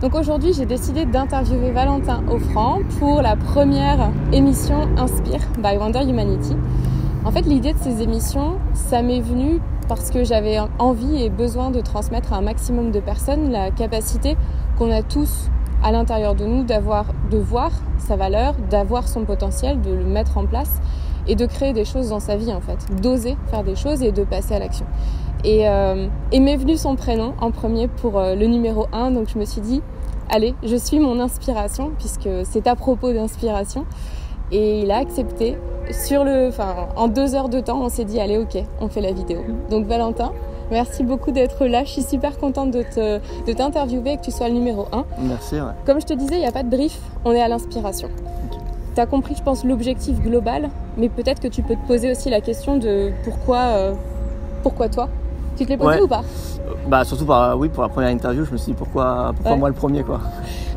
Donc aujourd'hui, j'ai décidé d'interviewer Valentin Offrand pour la première émission Inspire by Wonder Humanity. En fait, l'idée de ces émissions, ça m'est venu parce que j'avais envie et besoin de transmettre à un maximum de personnes la capacité qu'on a tous à l'intérieur de nous de voir sa valeur, d'avoir son potentiel, de le mettre en place et de créer des choses dans sa vie en fait, d'oser faire des choses et de passer à l'action. Et m'est venu son prénom en premier pour le numéro 1, donc je me suis dit, allez, je suis mon inspiration, puisque c'est à propos d'inspiration. Et il a accepté. En 2 heures de temps, on s'est dit, allez, ok, on fait la vidéo. Donc Valentin, merci beaucoup d'être là. Je suis super contente de t'interviewer et que tu sois le numéro 1. Merci, ouais. Comme je te disais, il n'y a pas de brief, on est à l'inspiration. Okay. Tu as compris, je pense, l'objectif global, mais peut-être que tu peux te poser aussi la question de pourquoi toi ? Tu te l'es posé ou pas ? Surtout pour la première interview, je me suis dit pourquoi moi le premier quoi.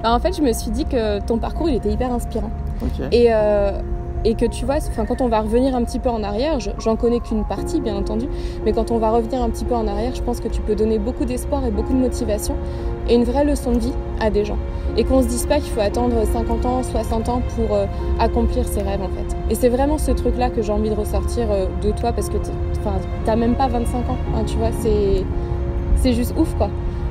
En fait, je me suis dit que ton parcours il était hyper inspirant. Okay. Et que tu vois, quand on va revenir un petit peu en arrière, j'en connais qu'une partie bien entendu, mais quand on va revenir un petit peu en arrière, je pense que tu peux donner beaucoup d'espoir et beaucoup de motivation et une vraie leçon de vie à des gens. Et qu'on se dise pas qu'il faut attendre 50 ans, 60 ans pour accomplir ses rêves en fait. Et c'est vraiment ce truc-là que j'ai envie de ressortir de toi parce que t'as même pas 25 ans, hein, tu vois, c'est juste ouf quoi.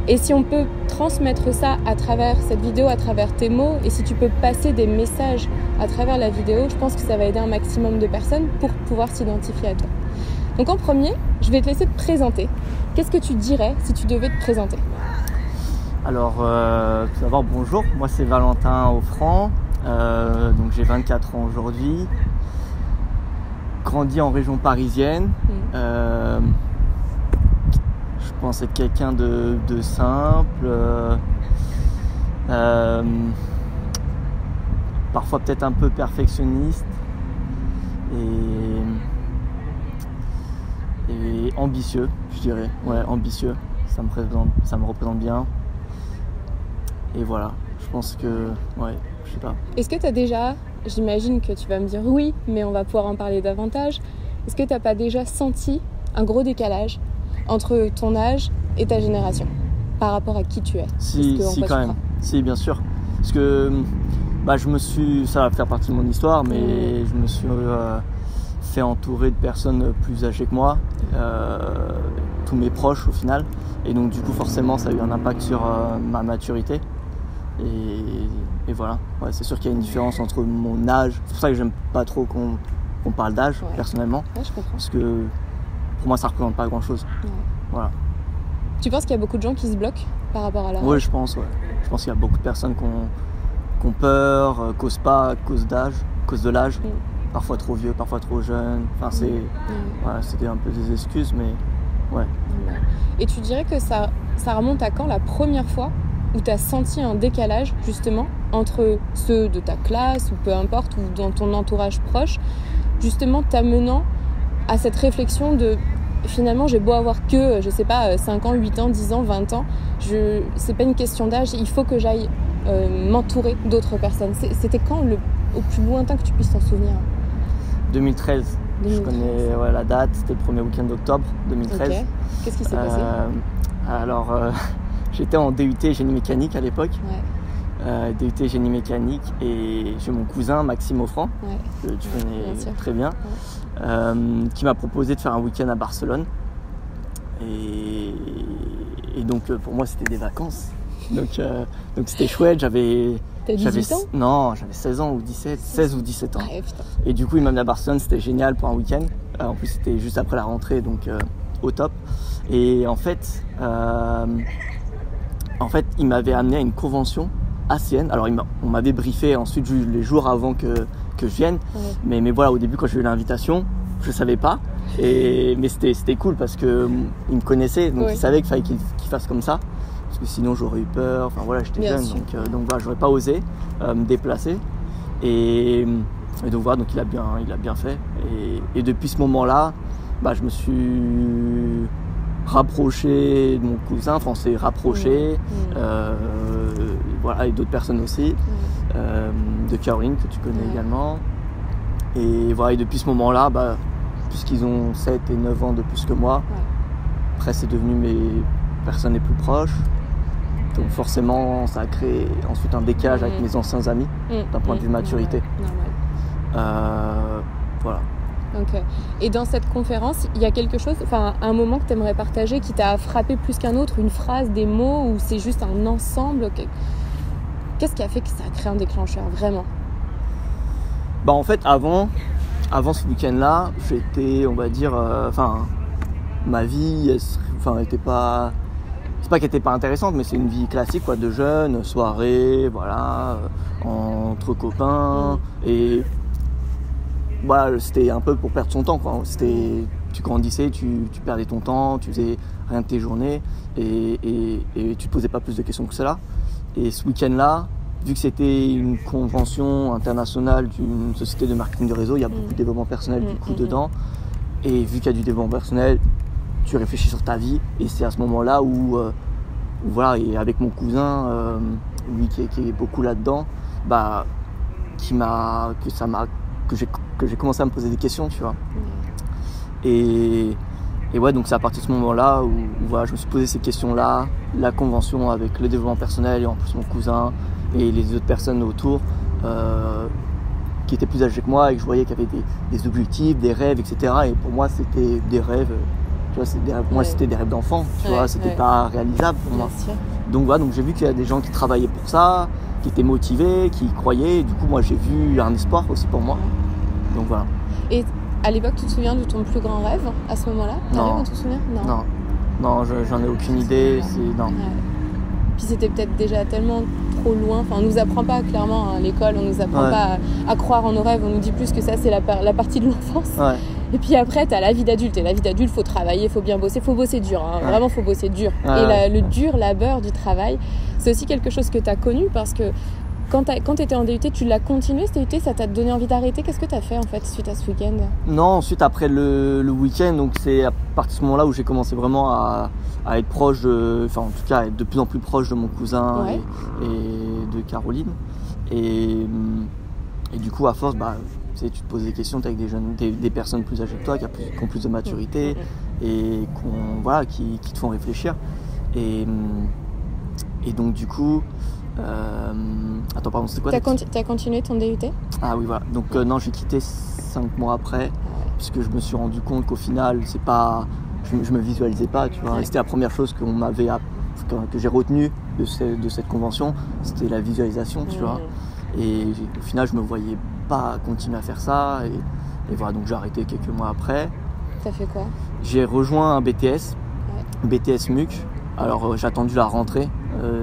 Et si on peut transmettre ça à travers cette vidéo, à travers tes mots, et si tu peux passer des messages à travers la vidéo, je pense que ça va aider un maximum de personnes pour pouvoir s'identifier à toi. Donc en premier, je vais te laisser te présenter. Qu'est-ce que tu dirais si tu devais te présenter ? Alors, tout d'abord, bonjour. Moi, c'est Valentin Offrand. Donc j'ai 24 ans aujourd'hui. Grandi en région parisienne. Je pense être quelqu'un de simple, parfois peut-être un peu perfectionniste et ambitieux, je dirais. Ouais, ambitieux, ça me représente bien. Et voilà, je pense que, je sais pas. Est-ce que tu as déjà, j'imagine que tu vas me dire oui, mais on va pouvoir en parler davantage, est-ce que tu n'as pas déjà senti un gros décalage entre ton âge et ta génération par rapport à qui tu es? Si quand même. Si, bien sûr. Parce que ça va faire partie de mon histoire, mais je me suis fait entourer de personnes plus âgées que moi, tous mes proches au final. Et donc du coup forcément ça a eu un impact sur ma maturité. Et voilà, c'est sûr qu'il y a une différence entre mon âge. C'est pour ça que j'aime pas trop qu'on parle d'âge personnellement. Ouais, je comprends. Parce que pour moi ça représente pas grand chose. Ouais. Voilà. Tu penses qu'il y a beaucoup de gens qui se bloquent par rapport à l'âge ? Oui, je pense qu'il y a beaucoup de personnes qui ont peur, cause de l'âge, parfois trop vieux, parfois trop jeune. Enfin, c'était un peu des excuses, mais ouais. Et tu dirais que ça remonte à quand la première fois où tu as senti un décalage justement entre ceux de ta classe ou peu importe, ou dans ton entourage proche, justement t'amenant à cette réflexion de finalement j'ai beau avoir que, je sais pas, 5 ans, 8 ans, 10 ans, 20 ans, c'est pas une question d'âge, il faut que j'aille m'entourer d'autres personnes. C'était quand au plus lointain que tu puisses t'en souvenir ? 2013. Je connais la date, c'était le premier week-end d'octobre 2013. Okay. Qu'est-ce qui s'est passé ? Alors, j'étais en DUT génie mécanique à l'époque. Ouais. DUT génie mécanique, et j'ai mon cousin Maxime Offrand, que tu connais très bien, qui m'a proposé de faire un week-end à Barcelone. Et donc pour moi c'était des vacances. Donc c'était chouette, j'avais 18 ans ? Non, j'avais 16 ou 17 ans. Ouais, putain. Et du coup il m'a amené à Barcelone, c'était génial pour un week-end. En plus c'était juste après la rentrée, donc au top. Et en fait il m'avait amené à une convention ACN. Alors on m'avait briefé ensuite les jours avant que je vienne. Ouais. Mais voilà, au début quand j'ai eu l'invitation, je savais pas. Mais c'était cool parce que il me connaissait, donc il savait qu'il fallait qu'il fasse comme ça. Parce que sinon j'aurais eu peur. Enfin voilà, j'étais jeune, donc voilà, j'aurais pas osé me déplacer. Et donc voilà, donc il a bien fait. Et depuis ce moment-là, je me suis rapproché de mon cousin, enfin on s'est rapproché, voilà, et d'autres personnes aussi, de Caroline que tu connais également. Et voilà, et depuis ce moment-là, puisqu'ils ont 7 et 9 ans de plus que moi, après c'est devenu mes personnes les plus proches, Donc forcément, ça a créé ensuite un décalage avec mes anciens amis d'un point de vue maturité. Voilà. Ok. Et dans cette conférence, il y a quelque chose, un moment que tu aimerais partager qui t'a frappé plus qu'un autre, une phrase, des mots, ou c'est juste un ensemble? Qu'est-ce qui a fait que ça a créé un déclencheur, vraiment? En fait, avant ce week-end-là, j'étais, on va dire, ma vie, était pas... C'est pas qu'elle était pas intéressante, mais c'est une vie classique, quoi, de jeune, soirée, voilà, entre copains, et... c'était un peu pour perdre son temps, quoi. Tu grandissais, tu perdais ton temps, tu faisais rien de tes journées et tu te posais pas plus de questions que cela. Et ce week-end-là, vu que c'était une convention internationale d'une société de marketing de réseau, il y a beaucoup de développement personnel du coup dedans. Et vu qu'il y a du développement personnel, tu réfléchis sur ta vie. Et c'est à ce moment-là où voilà, et avec mon cousin, lui qui est beaucoup là-dedans, que j'ai commencé à me poser des questions, tu vois. Et ouais, donc c'est à partir de ce moment-là où voilà, je me suis posé ces questions-là, la convention avec le développement personnel et en plus mon cousin et les autres personnes autour qui étaient plus âgées que moi et que je voyais qu'il y avait des objectifs, des rêves, etc. Et pour moi, c'était des rêves, tu vois, pour moi, c'était des rêves d'enfant, tu vois, c'était pas réalisable pour moi. Donc voilà, donc j'ai vu qu'il y a des gens qui travaillaient pour ça, qui étaient motivés, qui y croyaient, et du coup, moi, j'ai vu un espoir aussi pour moi. Donc voilà. Et à l'époque, tu te souviens de ton plus grand rêve à ce moment-là? Non. Tu te souviens? Non, j'en ai aucune idée. Non. Puis c'était peut-être déjà tellement trop loin. On nous apprend pas clairement à l'école, on nous apprend pas à croire en nos rêves. On nous dit plus que ça, c'est la partie de l'enfance. Ouais. Et puis après, t'as la vie d'adulte. Et la vie d'adulte, faut travailler, faut bien bosser, faut bosser dur. Hein. Vraiment, faut bosser dur. Et le dur labeur du travail, c'est aussi quelque chose que t'as connu parce que quand tu étais en DUT, tu l'as continué ce DUT, ça t'a donné envie d'arrêter. Qu'est-ce que tu as fait en fait suite à ce week-end? Non, ensuite après le week-end, donc c'est à partir de ce moment-là où j'ai commencé vraiment à être proche, en tout cas à être de plus en plus proche de mon cousin et de Caroline. Et du coup, à force, tu te poses des questions, tu es avec des personnes plus âgées que toi, qui ont plus de maturité et qui te font réfléchir. Et donc du coup... Attends, pardon, c'était quoi? T'as continué ton DUT? Ah oui, voilà. Donc non, j'ai quitté 5 mois après, puisque je me suis rendu compte qu'au final, c'est pas... Je me visualisais pas, tu vois. Et c'était la première chose que j'ai retenue de cette convention, c'était la visualisation, tu vois. Et au final, je me voyais pas continuer à faire ça. Et voilà, donc j'ai arrêté quelques mois après. T'as fait quoi? J'ai rejoint un BTS, BTS MUC. Alors j'ai attendu la rentrée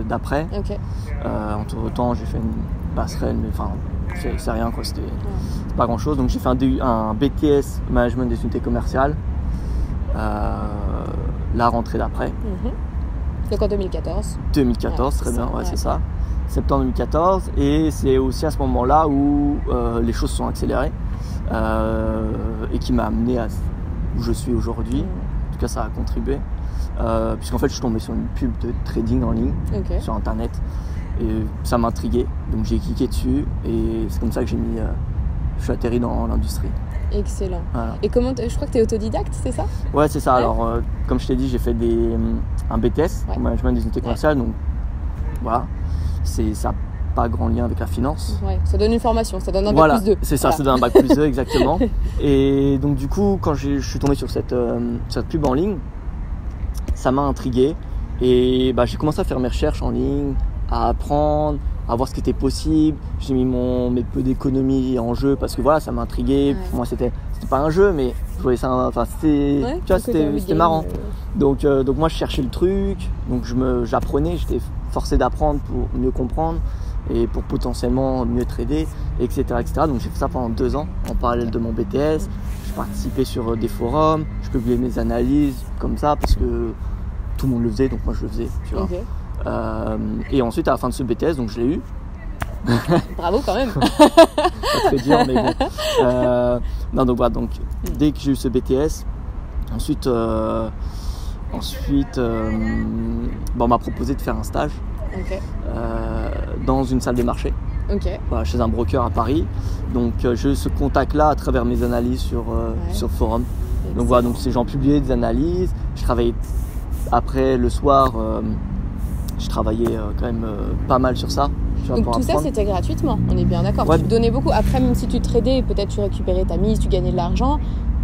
d'après. Entre temps, j'ai fait une passerelle, mais c'est rien, quoi. C'était pas grand chose. Donc j'ai fait un BTS Management des unités commerciales la rentrée d'après. Donc en 2014. 2014, très bien, c'est ça. Septembre 2014. Et c'est aussi à ce moment-là où les choses sont accélérées et qui m'a amené à où je suis aujourd'hui. En tout cas, ça a contribué. Puisqu'en fait, je suis tombé sur une pub de trading en ligne sur Internet. Et ça m'intriguait, donc j'ai cliqué dessus et c'est comme ça que je suis atterri dans l'industrie. Excellent. Voilà. Et je crois que tu es autodidacte, c'est ça? Ouais, c'est ça. Ouais. Alors, comme je t'ai dit, j'ai fait un BTS, en management des unités commerciales, donc voilà, ça n'a pas grand lien avec la finance. Ouais, ça donne une formation, ça donne un bac plus 2. C'est ça, ça donne un bac plus 2, exactement. Et donc du coup, quand je suis tombé sur cette pub en ligne, ça m'a intrigué et j'ai commencé à faire mes recherches en ligne, à apprendre, à voir ce qui était possible. J'ai mis mes peu d'économie en jeu parce que voilà, ça m'a intrigué. Pour moi, c'était pas un jeu, mais je voyais ça, c'était marrant. Donc moi, je cherchais le truc, donc j'apprenais, j'étais forcé d'apprendre pour mieux comprendre et pour potentiellement mieux trader, etc. Donc j'ai fait ça pendant 2 ans en parallèle de mon BTS. Je participais sur des forums, je publiais mes analyses comme ça parce que tout le monde le faisait, donc moi je le faisais, tu vois. Et ensuite à la fin de ce BTS, donc je l'ai eu. Bravo quand même. Pas très dur, mais bon. Non, donc voilà, donc dès que j'ai eu ce BTS, ensuite on m'a proposé de faire un stage dans une salle des marchés. Voilà, chez un broker à Paris. Donc j'ai eu ce contact-là à travers mes analyses sur forum. Donc voilà, donc ces gens publiaient des analyses. Je travaillais après le soir je travaillais quand même pas mal sur ça. Donc tout ça, c'était gratuitement, on est bien d'accord. Ouais. Tu donnais beaucoup. Après, même si tu tradais, peut-être tu récupérais ta mise, tu gagnais de l'argent,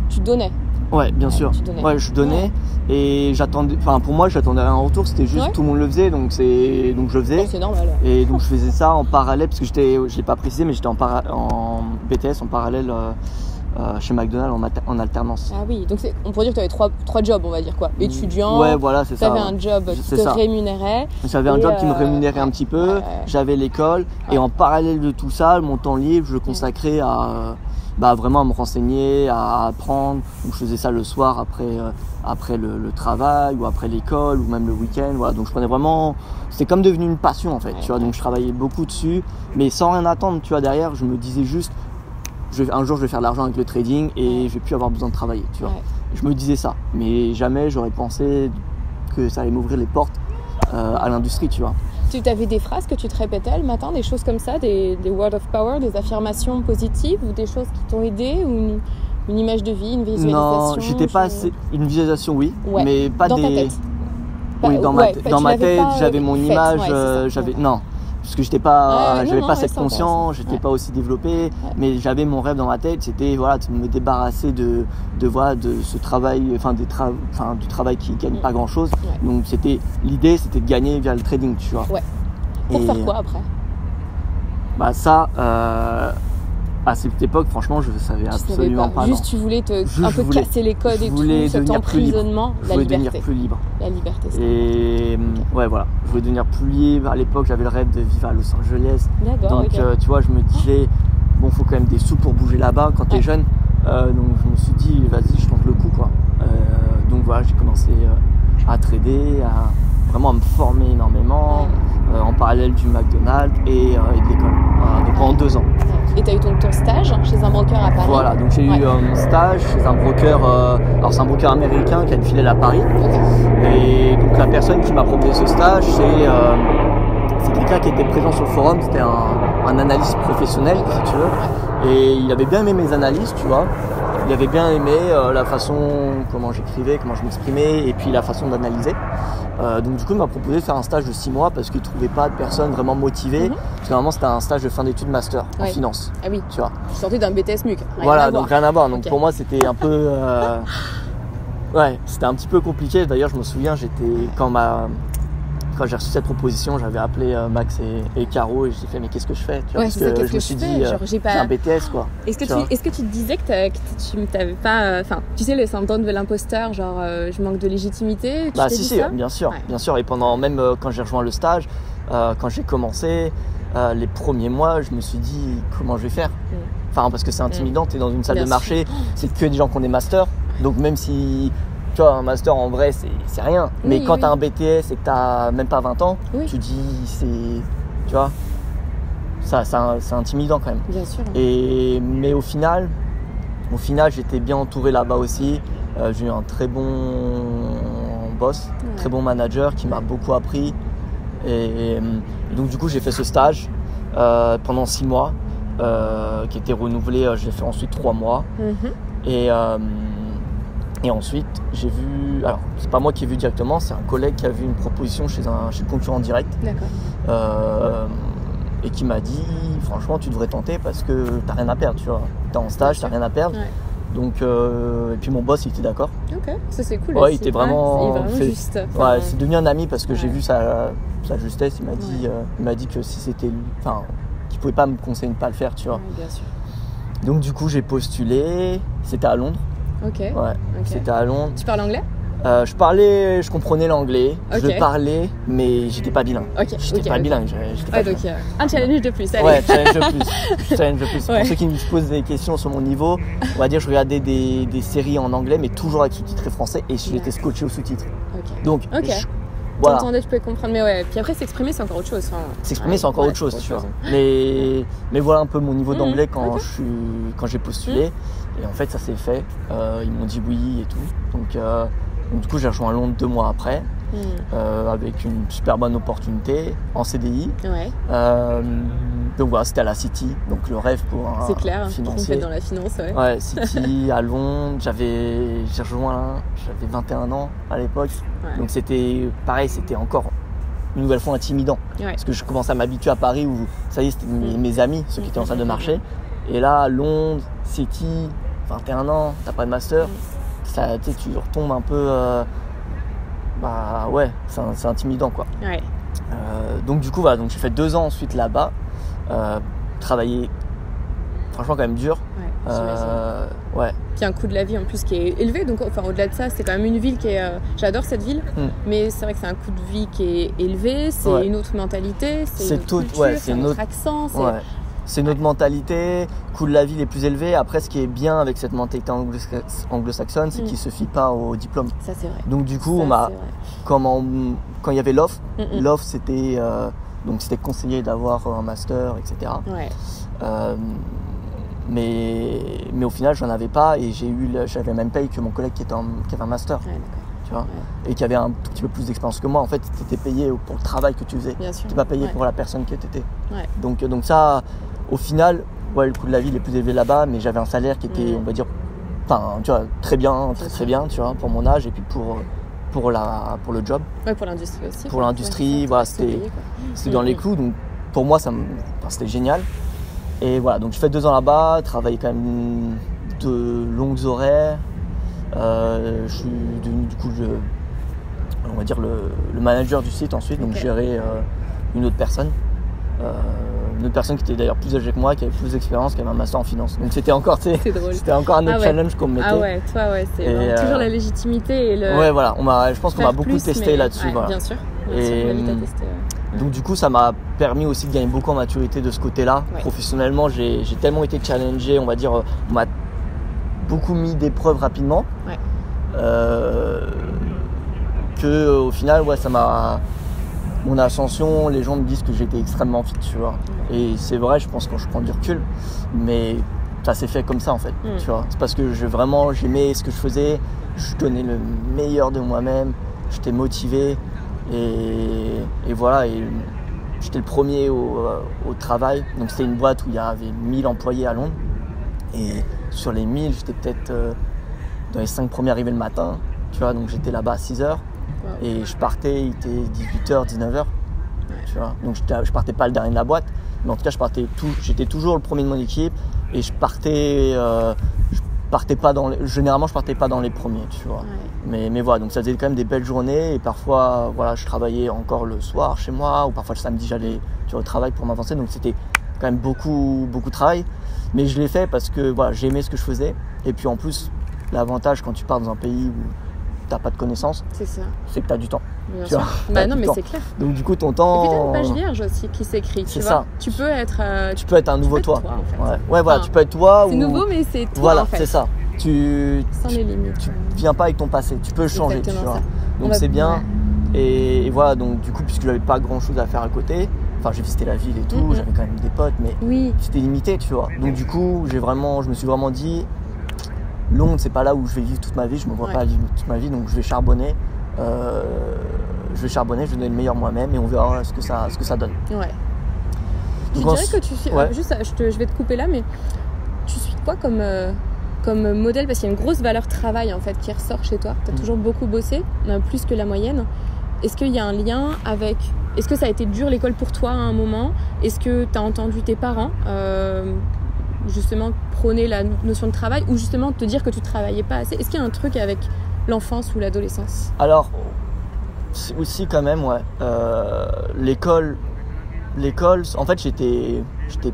tu donnais. Ouais, bien sûr. Ouais, je donnais et j'attendais. Enfin, pour moi, j'attendais rien en retour. C'était juste tout le monde le faisait, donc je le faisais. C'est normal. Et donc je faisais ça en parallèle parce que je l'ai pas précisé, mais j'étais en BTS en parallèle chez McDonald's en alternance. Ah oui, donc on pourrait dire que tu avais trois jobs, on va dire quoi. Étudiant. Ouais, voilà, c'est ça. Tu avais un job qui te rémunérait. J'avais un job qui me rémunérait un petit peu. J'avais l'école et en parallèle de tout ça, mon temps libre, je le consacrais à vraiment à me renseigner, à apprendre. Donc je faisais ça le soir après le travail ou après l'école ou même le week-end. Voilà. Donc je prenais vraiment, c'était comme devenu une passion en fait. Tu vois, donc je travaillais beaucoup dessus, mais sans rien attendre. Tu vois, derrière, je me disais juste, un jour je vais faire de l'argent avec le trading et je vais plus avoir besoin de travailler. Tu vois, je me disais ça, mais jamais j'aurais pensé que ça allait m'ouvrir les portes à l'industrie. Tu vois. Tu avais des phrases que tu te répétais le matin, des choses comme ça, des words of power, des affirmations positives ou des choses qui t'ont aidé ou une image de vie, une visualisation? Non, j'étais pas assez... Une visualisation, oui, mais pas dans des... ta tête. Oui, dans ma tête, j'avais mon image, non, parce que j'avais pas cette conscience, j'étais pas aussi développé, mais j'avais mon rêve dans ma tête, c'était voilà, de me débarrasser de ce travail, du travail qui gagne pas grand chose. Donc l'idée c'était de gagner via le trading, tu vois. Pour faire quoi après? À cette époque, franchement, je savais absolument pas. Juste, tu voulais casser les codes et tout, cet emprisonnement, la liberté. Je voulais devenir plus libre. La liberté, c'est et voilà, je voulais devenir plus libre. À l'époque, j'avais le rêve de vivre à Los Angeles. D'accord, donc, tu vois, je me disais, bon, faut quand même des sous pour bouger là-bas quand t'es jeune. Donc, je me suis dit, vas-y, je tente le coup, quoi. Donc, voilà, j'ai commencé à trader, vraiment à me former énormément, en parallèle du McDonald's et de l'école. Donc, pendant 2 ans. Et tu as eu ton stage chez un broker à Paris? Voilà, donc j'ai eu un stage chez un broker, alors c'est un broker américain qui a une filiale à Paris. Et donc la personne qui m'a proposé ce stage, c'est quelqu'un qui était présent sur le forum, c'était un analyste professionnel, si tu veux. Et il avait bien aimé mes analyses, tu vois. Il avait bien aimé la façon, comment j'écrivais, comment je m'exprimais, et puis la façon d'analyser. Donc du coup, il m'a proposé de faire un stage de 6 mois parce qu'il ne trouvait pas de personnes vraiment motivées. Parce que normalement, c'était un stage de fin d'études master en finance. Ah oui, tu vois. Tu sortais d'un BTS MUC. Voilà, donc rien à voir. Donc pour moi, c'était un peu... c'était un petit peu compliqué. D'ailleurs, je me souviens, quand j'ai reçu cette proposition, j'avais appelé Max et Caro et j'ai fait mais qu'est-ce que je fais, tu vois, parce que je me suis dit j'ai un BTS quoi. Est-ce que tu te disais que tu n'avais pas, tu sais le syndrome de l'imposteur, genre je manque de légitimité, tu t'es dit ça? Bien sûr. Et pendant même quand j'ai rejoint le stage, quand j'ai commencé les premiers mois, je me suis dit comment je vais faire. Parce que c'est intimidant, t'es dans une salle de marché, c'est que des gens qui ont des masters, donc même si tu vois, un master en vrai c'est rien, mais quand t'as un BTS et que t'as même pas 20 ans, tu dis tu vois, c'est intimidant quand même. Bien sûr. Mais au final j'étais bien entouré là-bas aussi. J'ai eu un très bon boss, très bon manager qui m'a beaucoup appris. Et donc du coup j'ai fait ce stage pendant 6 mois qui était renouvelé. J'ai fait ensuite 3 mois. Et ensuite, j'ai vu... Alors, c'est pas moi qui ai vu directement, c'est un collègue qui a vu une proposition chez le concurrent direct. D'accord. Et qui m'a dit, franchement, tu devrais tenter parce que t'as rien à perdre, tu vois. T'es en stage, t'as rien à perdre. Donc, et puis mon boss, il était d'accord. Ok, ça c'est cool. Ouais, il était vraiment... juste. C'est devenu un ami parce que j'ai vu sa justesse. Il m'a dit que si c'était... qu'il pouvait pas me conseiller de ne pas le faire, tu vois. Bien sûr. Donc, du coup, j'ai postulé. C'était à Londres. Ok. C'était à Londres. Tu parles anglais? Je comprenais l'anglais, je le parlais, mais j'étais pas bilingue. J'étais pas bilingue. Donc un challenge de plus. Allez. Ouais, challenge de plus. Pour ceux qui me posent des questions sur mon niveau, on va dire je regardais des séries en anglais, mais toujours avec sous-titré français, et j'étais scotché aux sous-titres. Donc, voilà. T'entendais, je pouvais comprendre, mais puis après s'exprimer c'est encore autre chose. S'exprimer c'est encore autre chose, tu vois. Mais voilà un peu mon niveau d'anglais quand j'ai postulé. Et en fait, ça s'est fait. Ils m'ont dit oui et tout. Donc du coup, j'ai rejoint Londres 2 mois après, avec une super bonne opportunité en CDI. Donc voilà, c'était à la City. Donc le rêve pour un financier. C'est clair, dans la finance, Ouais, City à Londres. J'ai rejoint, j'avais 21 ans à l'époque. Donc c'était pareil, c'était encore une nouvelle fois intimidant. Ouais. Parce que je commençais à m'habituer à Paris où, ça y est, c'était mes amis, ceux qui étaient en salle de marché. Et là, Londres, City, 21 ans, t'as pas de master, ça, tu retombes un peu. Ouais, c'est intimidant quoi. Ouais. Donc du coup, voilà, donc j'ai fait 2 ans ensuite là-bas, travaillé franchement quand même dur. Ouais. Puis un coût de la vie en plus qui est élevé, donc enfin au-delà de ça, c'est quand même une ville qui est. J'adore cette ville, mais c'est vrai que c'est un coût de vie qui est élevé, c'est une autre mentalité, c'est une autre culture, c'est un autre accent. C'est une autre mentalité, le coût de la vie est plus élevé. Après, ce qui est bien avec cette mentalité anglo-saxonne, c'est qu'il ne se fie pas au diplôme. Ça, c'est vrai. Donc, du coup, quand il y avait l'offre, c'était conseillé d'avoir un master, etc. Ouais. Mais au final, j'en avais pas et j'avais même payé que mon collègue qui avait un master. Ouais, d'accord. Tu vois, et qui avait un tout petit peu plus d'expérience que moi. En fait, tu étais payé pour le travail que tu faisais. Bien sûr. Tu n'étais pas payé pour la personne que tu étais. Ouais. Donc ça, au final, le coût de la vie il est plus élevé là-bas, mais j'avais un salaire qui était, on va dire, tu vois, très bien, très bien, tu vois, pour mon âge et puis pour le job. Ouais, pour l'industrie aussi. Pour l'industrie, voilà, c'était dans les clous. Donc pour moi, c'était génial. Et voilà, donc je fais 2 ans là-bas, travaillé quand même de longues horaires. Je suis devenu du coup on va dire le manager du site ensuite, donc gérer une autre personne qui était d'ailleurs plus âgée que moi, qui avait plus d'expérience, qui avait un master en finance. Donc c'était encore un autre challenge qu'on me mettait. Ah ouais, toi c'est toujours la légitimité et le. Ouais, voilà, je pense qu'on m'a beaucoup testé là-dessus. Voilà. Bien sûr. Et donc du coup ça m'a permis aussi de gagner beaucoup en maturité de ce côté-là. Professionnellement, j'ai tellement été challengé, on va dire, on m'a beaucoup mis d'épreuves rapidement. Que au final, ça m'a. Mon ascension, les gens me disent que j'étais extrêmement fit, tu vois. Et c'est vrai, je pense quand je prends du recul, mais ça s'est fait comme ça en fait, tu vois. C'est parce que j'aimais ce que je faisais, je donnais le meilleur de moi-même, j'étais motivé et voilà. Et j'étais le premier au travail. Donc c'était une boîte où il y avait 1000 employés à Londres. Et sur les 1000, j'étais peut-être dans les 5 premiers arrivés le matin, tu vois. Donc j'étais là-bas à 6h. Et je partais, il était 18h, 19h. Tu vois. Donc je partais pas le dernier de la boîte, mais en tout cas j'étais toujours le premier de mon équipe et généralement je partais pas dans les premiers, tu vois. Mais voilà, donc ça faisait quand même des belles journées et parfois je travaillais encore le soir chez moi ou parfois le samedi j'allais au travail pour m'avancer, donc c'était quand même beaucoup de travail, mais je l'ai fait parce que j'aimais ce que je faisais et puis en plus l'avantage quand tu pars dans un pays où t'as pas de connaissances, c'est que t'as du temps. Bien sûr. Non, mais c'est clair. Donc du coup ton temps. Et puis t'as une page vierge aussi qui s'écrit. Tu vois. Tu peux être un nouveau toi. En fait. Voilà, tu peux être toi. C'est nouveau, mais c'est toi. Voilà, en fait. c'est ça. Sans les limites. Tu viens pas avec ton passé. Tu peux le changer. Tu vois. Donc c'est bien. Et voilà, donc du coup puisque j'avais pas grand chose à faire à côté. Enfin, j'ai visité la ville et tout. J'avais quand même des potes, mais c'était limité, tu vois. Donc du coup, je me suis vraiment dit. Londres, c'est pas là où je vais vivre toute ma vie, je me vois pas vivre toute ma vie, donc je vais charbonner, je vais donner le meilleur moi-même et on verra ce que ça donne. Ouais. Je dirais que tu suis, juste, je vais te couper là, mais tu suis quoi comme modèle, parce qu'il y a une grosse valeur travail en fait qui ressort chez toi. Tu as toujours beaucoup bossé, plus que la moyenne. Est-ce qu'il y a un lien avec... Est-ce que ça a été dur l'école pour toi à un moment ? Est-ce que tu as entendu tes parents justement prôner la notion de travail ou justement te dire que tu travaillais pas assez ? Est-ce qu'il y a un truc avec l'enfance ou l'adolescence ? Alors, aussi quand même, l'école, en fait, j'étais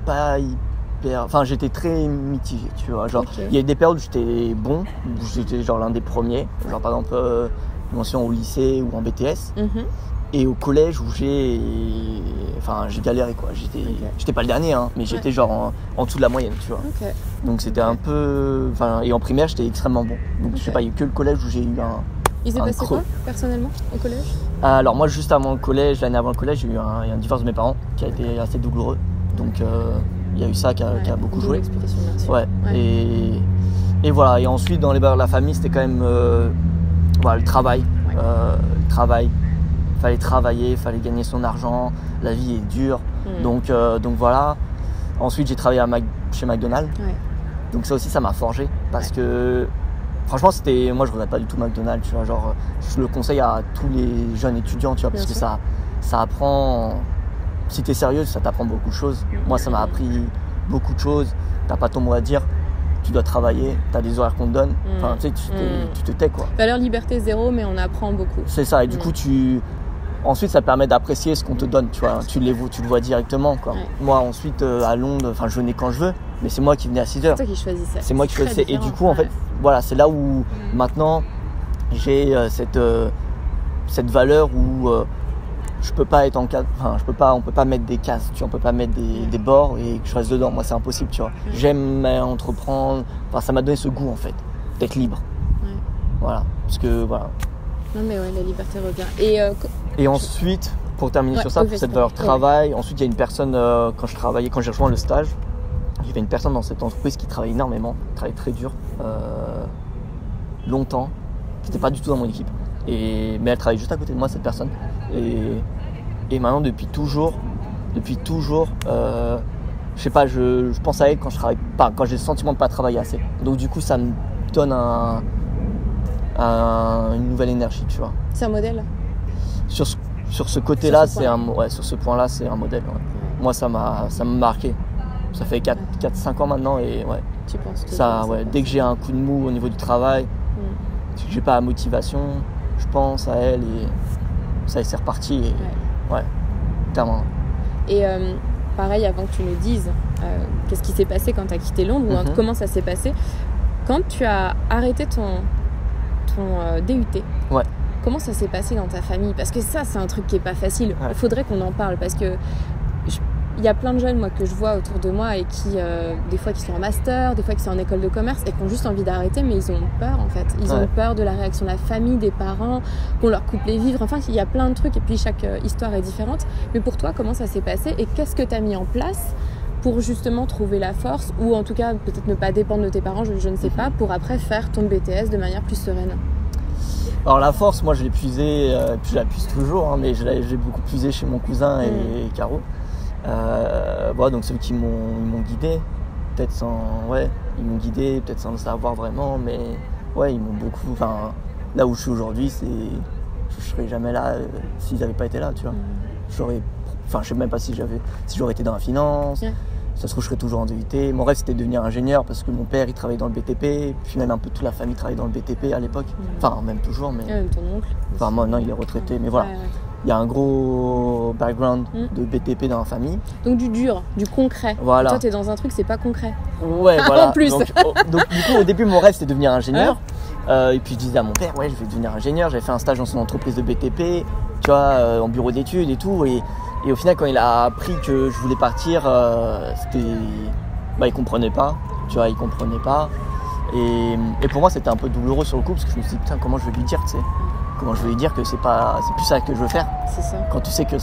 pas hyper... Enfin, j'étais très mitigé, tu vois. Genre, il y a des périodes où j'étais bon, où j'étais genre l'un des premiers. Genre, par exemple, mention au lycée ou en BTS. Et au collège où j'ai galéré quoi. J'étais pas le dernier, mais j'étais genre en dessous de la moyenne, tu vois. Donc c'était un peu... et en primaire j'étais extrêmement bon. Donc je sais pas, il y a eu que le collège où j'ai eu Il s'est passé quoi personnellement au collège ? Alors moi juste avant le collège, l'année avant le collège, j'ai eu un divorce de mes parents qui a été assez douloureux. Donc il y a eu ça qui a beaucoup joué. Et voilà, et ensuite dans les barres de la famille c'était quand même le travail. Fallait travailler, fallait gagner son argent, la vie est dure, donc voilà. Ensuite j'ai travaillé chez McDonald's, donc ça aussi ça m'a forgé parce que franchement, moi je regrette pas du tout McDonald's, tu vois, genre je le conseille à tous les jeunes étudiants, tu vois, parce que ça apprend, si t'es sérieux, ça t'apprend beaucoup de choses. Moi ça m'a appris beaucoup de choses, t'as pas ton mot à dire, tu dois travailler, t'as des horaires qu'on te donne, enfin tu sais, tu te tais quoi. Valeur liberté zéro, mais on apprend beaucoup. C'est ça, et du coup ensuite ça permet d'apprécier ce qu'on te donne, tu vois, tu le vois directement quoi. Moi ensuite à Londres, enfin je venais quand je veux, mais c'est moi qui venais à 6h. C'est toi qui choisissais. C'est moi qui choisissais, et du coup en fait, voilà, c'est là où maintenant j'ai cette valeur où je peux pas être en cadre, enfin on peut pas mettre des cases, tu vois, on peut pas mettre des bords et que je reste dedans. Moi c'est impossible, tu vois. J'aime entreprendre, enfin ça m'a donné ce goût en fait, d'être libre. Voilà, parce que voilà. Non mais ouais, la liberté revient. Et ensuite, pour terminer sur ça, pour cette valeur travail, ensuite il y a une personne, quand j'ai rejoint le stage, il y avait une personne dans cette entreprise qui travaillait énormément, travaillait très dur, longtemps, qui n'était pas du tout dans mon équipe. Mais elle travaillait juste à côté de moi, cette personne. Et maintenant, depuis toujours, je sais pas, je pense à elle quand je travaille pas, quand j'ai le sentiment de pas travailler assez. Donc du coup, ça me donne une nouvelle énergie, tu vois. C'est un modèle. Sur ce côté-là, sur ce point-là, c'est un modèle. Ouais. Moi, ça m'a marqué. Ça fait 4-5 ans maintenant et ouais. Tu penses que ça, dès que j'ai un coup de mou au niveau du travail, que j'ai pas la motivation, je pense à elle et ça, c'est reparti. Et, ouais, clairement. Et pareil, avant que tu nous dises qu'est-ce qui s'est passé quand tu as quitté Londres, ou comment ça s'est passé, quand tu as arrêté ton DUT, comment ça s'est passé dans ta famille? Parce que ça, c'est un truc qui est pas facile. Il faudrait qu'on en parle parce que il y a plein de jeunes que je vois autour de moi et qui, des fois qui sont en master, des fois qui sont en école de commerce et qui ont juste envie d'arrêter, mais ils ont peur en fait. Ils ont peur de la réaction de la famille, des parents, qu'on leur coupe les vivres. Enfin, il y a plein de trucs et puis chaque histoire est différente. Mais pour toi, comment ça s'est passé et qu'est-ce que tu as mis en place pour justement trouver la force ou en tout cas peut-être ne pas dépendre de tes parents, je ne sais pas, pour après faire ton BTS de manière plus sereine? Alors la force, moi je l'ai puisée, puis je la puise toujours, mais je l'ai beaucoup puisée chez mon cousin et Caro. Donc ceux qui m'ont guidé, peut-être ils m'ont guidé, peut-être sans le savoir vraiment, mais ils m'ont beaucoup. Enfin, là où je suis aujourd'hui, je serais jamais là s'ils n'avaient pas été là, tu vois. Je sais même pas si j'aurais été dans la finance. Ça se trouve, je serais toujours en DUT. Mon rêve, c'était de devenir ingénieur parce que mon père, il travaillait dans le BTP. Puis même un peu toute la famille travaillait dans le BTP à l'époque. Enfin, même toujours, mais. Même ton oncle. Enfin, moi, non, il est retraité, mais voilà. Il y a un gros background de BTP dans la famille. Donc du dur, du concret. Voilà. Toi, t'es dans un truc, c'est pas concret. Ouais, voilà. En plus. Donc, du coup, au début, mon rêve, c'était de devenir ingénieur. Et puis, je disais à mon père, je vais devenir ingénieur. J'avais fait un stage dans son entreprise de BTP, tu vois, en bureau d'études et tout. Et au final, quand il a appris que je voulais partir, il comprenait pas. Tu vois, il comprenait pas. Et pour moi, c'était un peu douloureux sur le coup parce que je me suis dit, putain, comment je vais lui dire, tu sais. Comment je vais lui dire que c'est plus ça que je veux faire. C'est ça. Quand tu sais que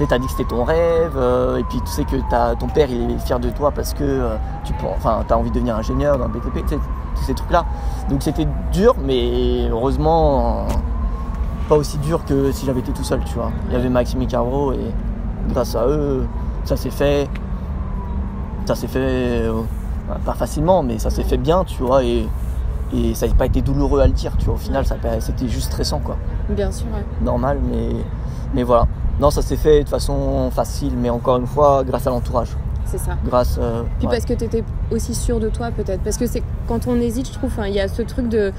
t'as dit que c'était ton rêve, et puis tu sais que ton père il est fier de toi parce que t'as envie de devenir ingénieur dans le BTP, tu sais, tous ces trucs-là. Donc c'était dur, mais heureusement pas aussi dur que si j'avais été tout seul, tu vois. Il y avait Maxime et Caro et grâce à eux, ça s'est fait. Pas facilement, mais ça s'est fait bien, tu vois. Et ça n'a pas été douloureux à le dire, tu vois. Au final, c'était juste stressant, quoi. Bien sûr, ouais. Normal, mais voilà. Non, ça s'est fait de façon facile, mais encore une fois, grâce à l'entourage. C'est ça. Puis parce que tu étais aussi sûr de toi, peut-être. Parce que c'est quand on hésite, je trouve, il y a ce truc de...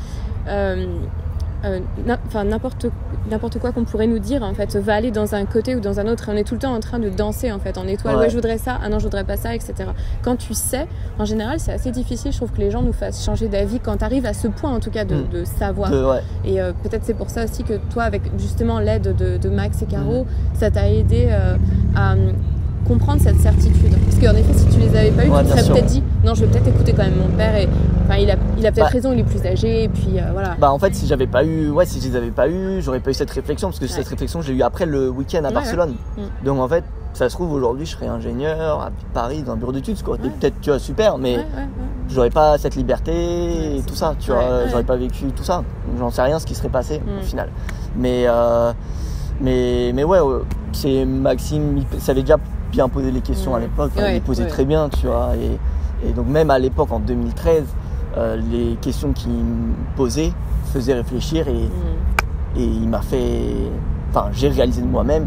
n'importe quoi qu'on pourrait nous dire en fait va aller dans un côté ou dans un autre et on est tout le temps en train de danser en fait en étoile, je voudrais ça, ah non je voudrais pas ça, etc. Quand tu sais, en général c'est assez difficile, je trouve que les gens nous fassent changer d'avis quand tu arrives à ce point en tout cas de savoir et peut-être c'est pour ça aussi que toi avec justement l'aide de Max et Caro ça t'a aidé à comprendre cette certitude, parce qu'en effet si tu les avais pas eu tu te serais peut-être dit non je vais peut-être écouter quand même mon père et il a peut-être raison, il est plus âgé et puis voilà. En fait si je les avais pas eu j'aurais pas eu cette réflexion parce que cette réflexion j'ai eu après le week-end à Barcelone. Donc en fait ça se trouve aujourd'hui je serais ingénieur à Paris dans un bureau d'études quoi. Peut-être tu vois super mais j'aurais pas cette liberté et tout ça tu vois j'aurais pas vécu tout ça, j'en sais rien ce qui serait passé au final mais c'est Maxime il savait déjà bien poser les questions à l'époque, il les posait très bien tu vois et donc même à l'époque en 2013 les questions qu'il me posait faisaient réfléchir et il m'a fait... Enfin, j'ai réalisé de moi-même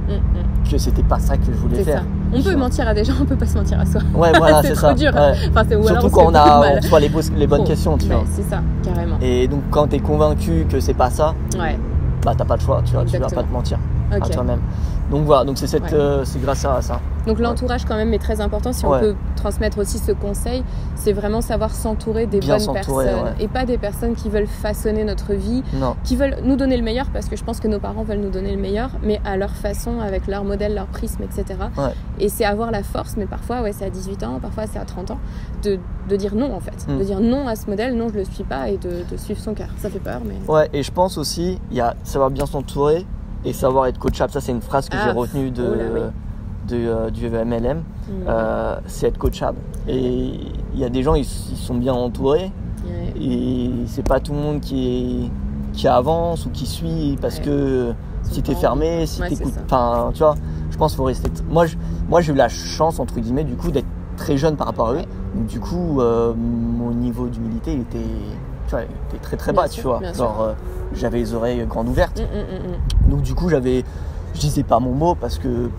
que c'était pas ça que je voulais faire. Ça. On peut mentir à des gens, on peut pas se mentir à soi. Ouais, voilà, c'est ça. trop dur. Ouais. Enfin, surtout quand on reçoit les bonnes questions, tu vois. C'est ça, carrément. Et donc, quand t'es convaincu que c'est pas ça, bah t'as pas le choix, tu vois, tu vas pas te mentir à toi-même. Donc voilà, donc c'est grâce à ça. Donc l'entourage quand même est très important. Si on peut transmettre aussi ce conseil, c'est vraiment savoir s'entourer des bonnes personnes et pas des personnes qui veulent façonner notre vie, qui veulent nous donner le meilleur, parce que je pense que nos parents veulent nous donner le meilleur, mais à leur façon, avec leur modèle, leur prisme, etc. Et c'est avoir la force, mais parfois c'est à 18 ans, parfois c'est à 30 ans, de dire non en fait, de dire non à ce modèle, non je le suis pas, et de suivre son cœur. Ça fait peur, mais... Ouais, et je pense aussi, il y a savoir bien s'entourer et savoir être coachable. Ça, c'est une phrase que j'ai retenue du MLM, c'est être coachable. Et il y a des gens, ils sont bien entourés, et c'est pas tout le monde qui avance ou qui suit, parce que si t'es fermé, si t'écoutes, enfin, tu vois, je pense qu'il faut rester. Moi, j'ai eu la chance, entre guillemets, du coup, d'être très jeune par rapport à eux. Donc, du coup, mon niveau d'humilité, il était très très bas, tu vois. Genre, j'avais les oreilles grandes ouvertes. Donc, du coup, je disais pas mon mot parce que,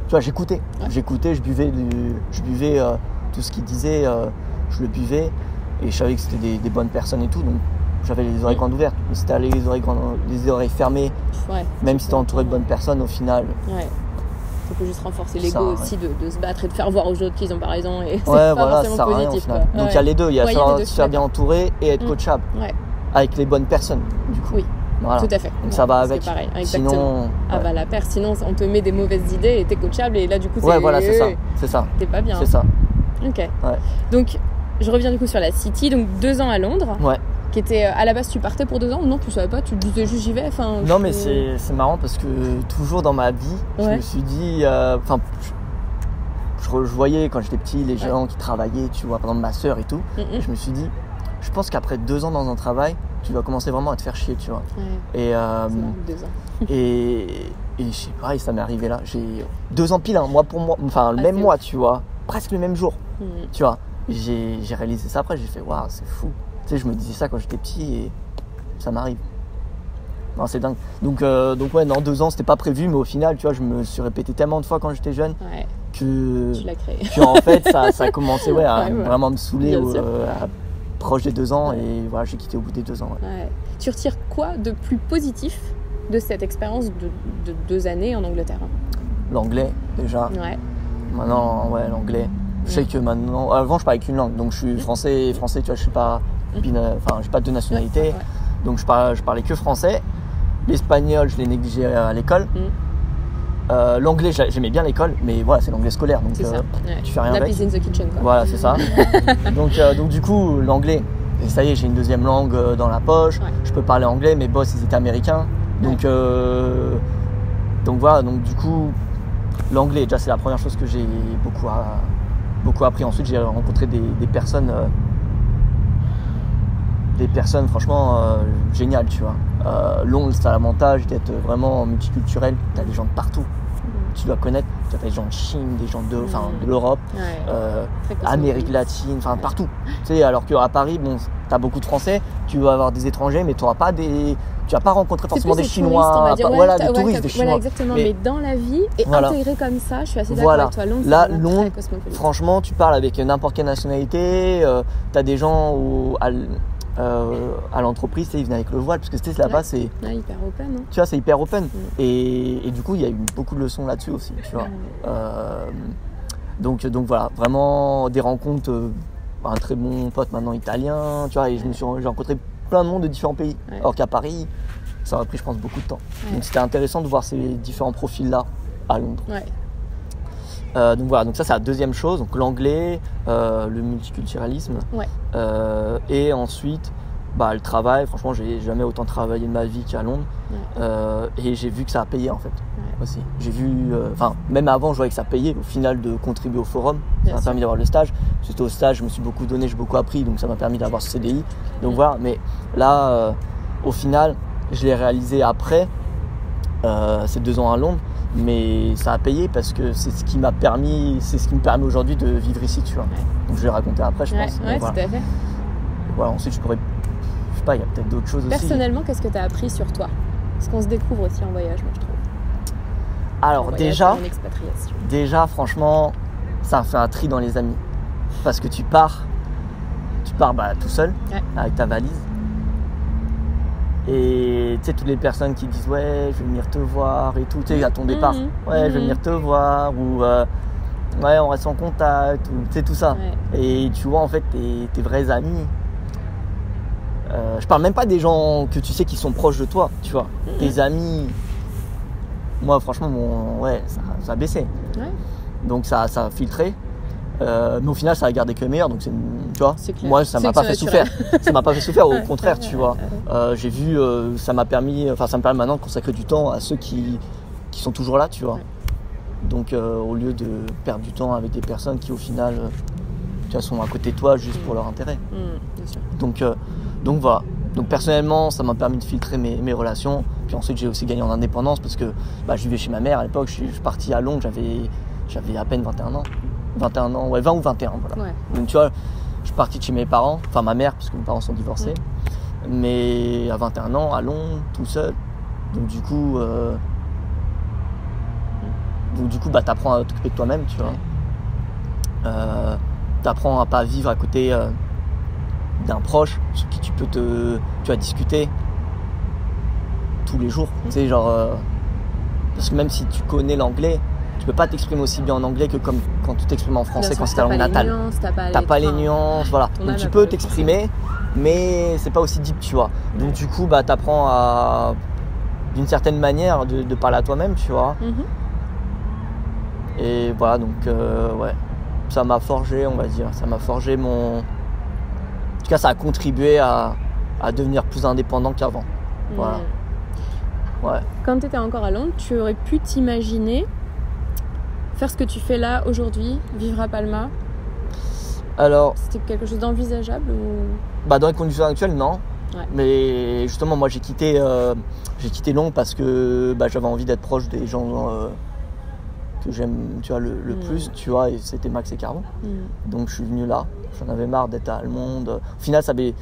tu vois, j'écoutais. J'écoutais, je buvais tout ce qu'ils disaient, je le buvais, et je savais que c'était des bonnes personnes et tout. Donc, j'avais les oreilles grandes ouvertes. Mais si t'as les oreilles fermées, même si t'es entouré de bonnes personnes, au final. Ça peut juste renforcer l'ego aussi de se battre et de faire voir aux autres qu'ils n'ont pas raison, et c'est pas forcément ça positif. Rien, au final. Donc il y a les deux, il y a se faire bien entouré et être coachable avec les bonnes personnes, du coup. Oui, voilà. Tout à fait. Donc ça va avec. Pareil, sinon, la paire, sinon on te met des mauvaises idées et t'es coachable, et là du coup c'est ça. T'es pas bien. C'est ça. Ok. Donc je reviens du coup sur la City, donc 2 ans à Londres. Qui était, à la base, tu partais pour 2 ans? Non, tu savais pas, tu disais juste j'y vais. Non, mais c'est marrant parce que toujours dans ma vie, je me suis dit, je voyais quand j'étais petit les gens qui travaillaient, tu vois, par exemple ma sœur et tout. Et je me suis dit, je pense qu'après 2 ans dans un travail, tu vas commencer vraiment à te faire chier, tu vois. Et 2 ans. et je sais pas, pareil, ça m'est arrivé là. J'ai 2 ans pile, hein, mois pour mois, enfin le même mois, tu vois, presque le même jour, tu vois. J'ai réalisé ça après, j'ai fait, waouh, c'est fou. Tu sais, je me disais ça quand j'étais petit et ça m'arrive. Non, c'est dingue. Donc ouais, non, 2 ans, c'était pas prévu, mais au final, tu vois, je me suis répété tellement de fois quand j'étais jeune que... Tu l'as créé. Que en fait, ça a commencé à vraiment me saouler proche des 2 ans, et voilà, j'ai quitté au bout des 2 ans. Tu retires quoi de plus positif de cette expérience de 2 années en Angleterre? L'anglais, déjà. Maintenant, l'anglais. Je sais que maintenant... Avant, je parlais qu'une langue, donc je suis français, tu vois, je suis pas... Enfin, j'ai pas de nationalité, donc je parlais que français. L'espagnol, je l'ai négligé à l'école. L'anglais, j'aimais bien l'école, mais voilà, c'est l'anglais scolaire, donc tu fais rien avec. In the kitchen, quoi. Voilà, c'est ça. donc du coup, l'anglais, et ça y est, j'ai une deuxième langue dans la poche. Je peux parler anglais, mes boss, ils étaient américains, donc voilà, donc du coup, l'anglais, déjà, c'est la première chose que j'ai beaucoup appris. Ensuite, j'ai rencontré des personnes franchement géniales, tu vois. Londres, c'est l'avantage d'être vraiment multiculturel. Tu as des gens de partout. Tu dois connaître. Tu as des gens de Chine, des gens de l'Europe, Amérique latine, enfin partout. Tu sais, alors qu'à Paris, bon, tu as beaucoup de Français, tu vas avoir des étrangers, mais tu vas pas rencontrer forcément des Chinois, des touristes, des Chinois. Voilà, exactement, mais dans la vie, et intégré comme ça, je suis assez d'accord avec toi. Londres, là, Londres, franchement, tu parles avec n'importe quelle nationalité, tu as des gens à l'entreprise, ils venaient avec le voile, parce que là-bas, c'est hyper open, hein. Tu vois, c'est hyper open. Et du coup, il y a eu beaucoup de leçons là-dessus aussi, tu vois. Donc voilà, vraiment des rencontres, un très bon pote maintenant italien, tu vois, et j'ai rencontré plein de monde de différents pays, alors qu'à Paris, ça aurait pris, je pense, beaucoup de temps. Donc c'était intéressant de voir ces différents profils-là à Londres. Donc voilà, donc ça c'est la deuxième chose, donc l'anglais, le multiculturalisme, et ensuite le travail. Franchement, j'ai jamais autant travaillé de ma vie qu'à Londres, et j'ai vu que ça a payé en fait aussi. J'ai vu, même avant je voyais que ça payait au final de contribuer au forum, ça m'a permis d'avoir le stage. C'était au stage, je me suis beaucoup donné, j'ai beaucoup appris, donc ça m'a permis d'avoir ce CDI. Donc voilà, mais là au final je l'ai réalisé après ces 2 ans à Londres. Mais ça a payé parce que c'est ce qui me permet aujourd'hui de vivre ici, tu vois. Donc je vais raconter après, je pense. Tout à fait. voilà, ensuite je pourrais, je sais pas, il y a peut-être d'autres choses aussi. Personnellement, qu'est-ce que tu as appris sur toi? Parce qu'on se découvre aussi en voyage, moi je trouve. Alors en expatriation. Déjà franchement, ça fait un tri dans les amis. Parce que tu pars tout seul, avec ta valise. Et tu sais, toutes les personnes qui disent ouais, je vais venir te voir et tout, tu sais, à ton départ, ouais, je vais venir te voir, ou ouais, on reste en contact, ou tu sais, tout ça. Ouais. Et tu vois, en fait, tes vrais amis. Je parle même pas des gens que tu sais qui sont proches de toi, tu vois. Tes amis, moi, franchement, ça a baissé. Ouais. Donc, ça a filtré. Mais au final, ça a gardé que le meilleur. Donc, tu vois, moi, ça m'a pas fait souffrir. Ça m'a pas fait souffrir, au contraire, tu vois. J'ai vu, ça me permet maintenant de consacrer du temps à ceux qui sont toujours là, tu vois. Ouais. Donc, au lieu de perdre du temps avec des personnes qui, au final, tu vois, sont à côté de toi juste pour leur intérêt. Bien sûr. Donc voilà. Donc personnellement, ça m'a permis de filtrer mes relations. Puis ensuite, j'ai aussi gagné en indépendance parce que je vivais chez ma mère à l'époque. Je suis parti à Londres, j'avais à peine 21 ans. 21 ans, ouais, 20 ou 21, voilà. Ouais. Donc tu vois, je suis parti de chez mes parents, enfin ma mère, parce que mes parents sont divorcés. Mais à 21 ans, à Londres, tout seul. Donc du coup, t'apprends à t'occuper de toi-même, tu vois. T'apprends à pas vivre à côté d'un proche sur qui tu vas discuter tous les jours. Tu sais, genre, parce que même si tu connais l'anglais, tu peux pas t'exprimer aussi bien en anglais que comme quand tu t'exprimes en français, quand c'est ta langue natale. T'as pas les nuances, voilà. Donc tu peux t'exprimer, mais c'est pas aussi deep, tu vois. Donc du coup, t'apprends à, d'une certaine manière, de parler à toi-même, tu vois. Et voilà, donc ouais, ça m'a forgé, on va dire. Ça m'a forgé mon... En tout cas, ça a contribué à devenir plus indépendant qu'avant. Voilà. Ouais. Quand tu étais encore à Londres, tu aurais pu t'imaginer faire ce que tu fais là aujourd'hui, vivre à Palma? Alors, c'était quelque chose d'envisageable ou... Dans les conditions actuelles, non. Ouais. Mais justement, moi, j'ai quitté Londres parce que j'avais envie d'être proche des gens que j'aime, tu vois, le plus, tu vois, et c'était Max et Caro. Donc, je suis venu là. J'en avais marre d'être à Allemande. Au final, ça avait, tu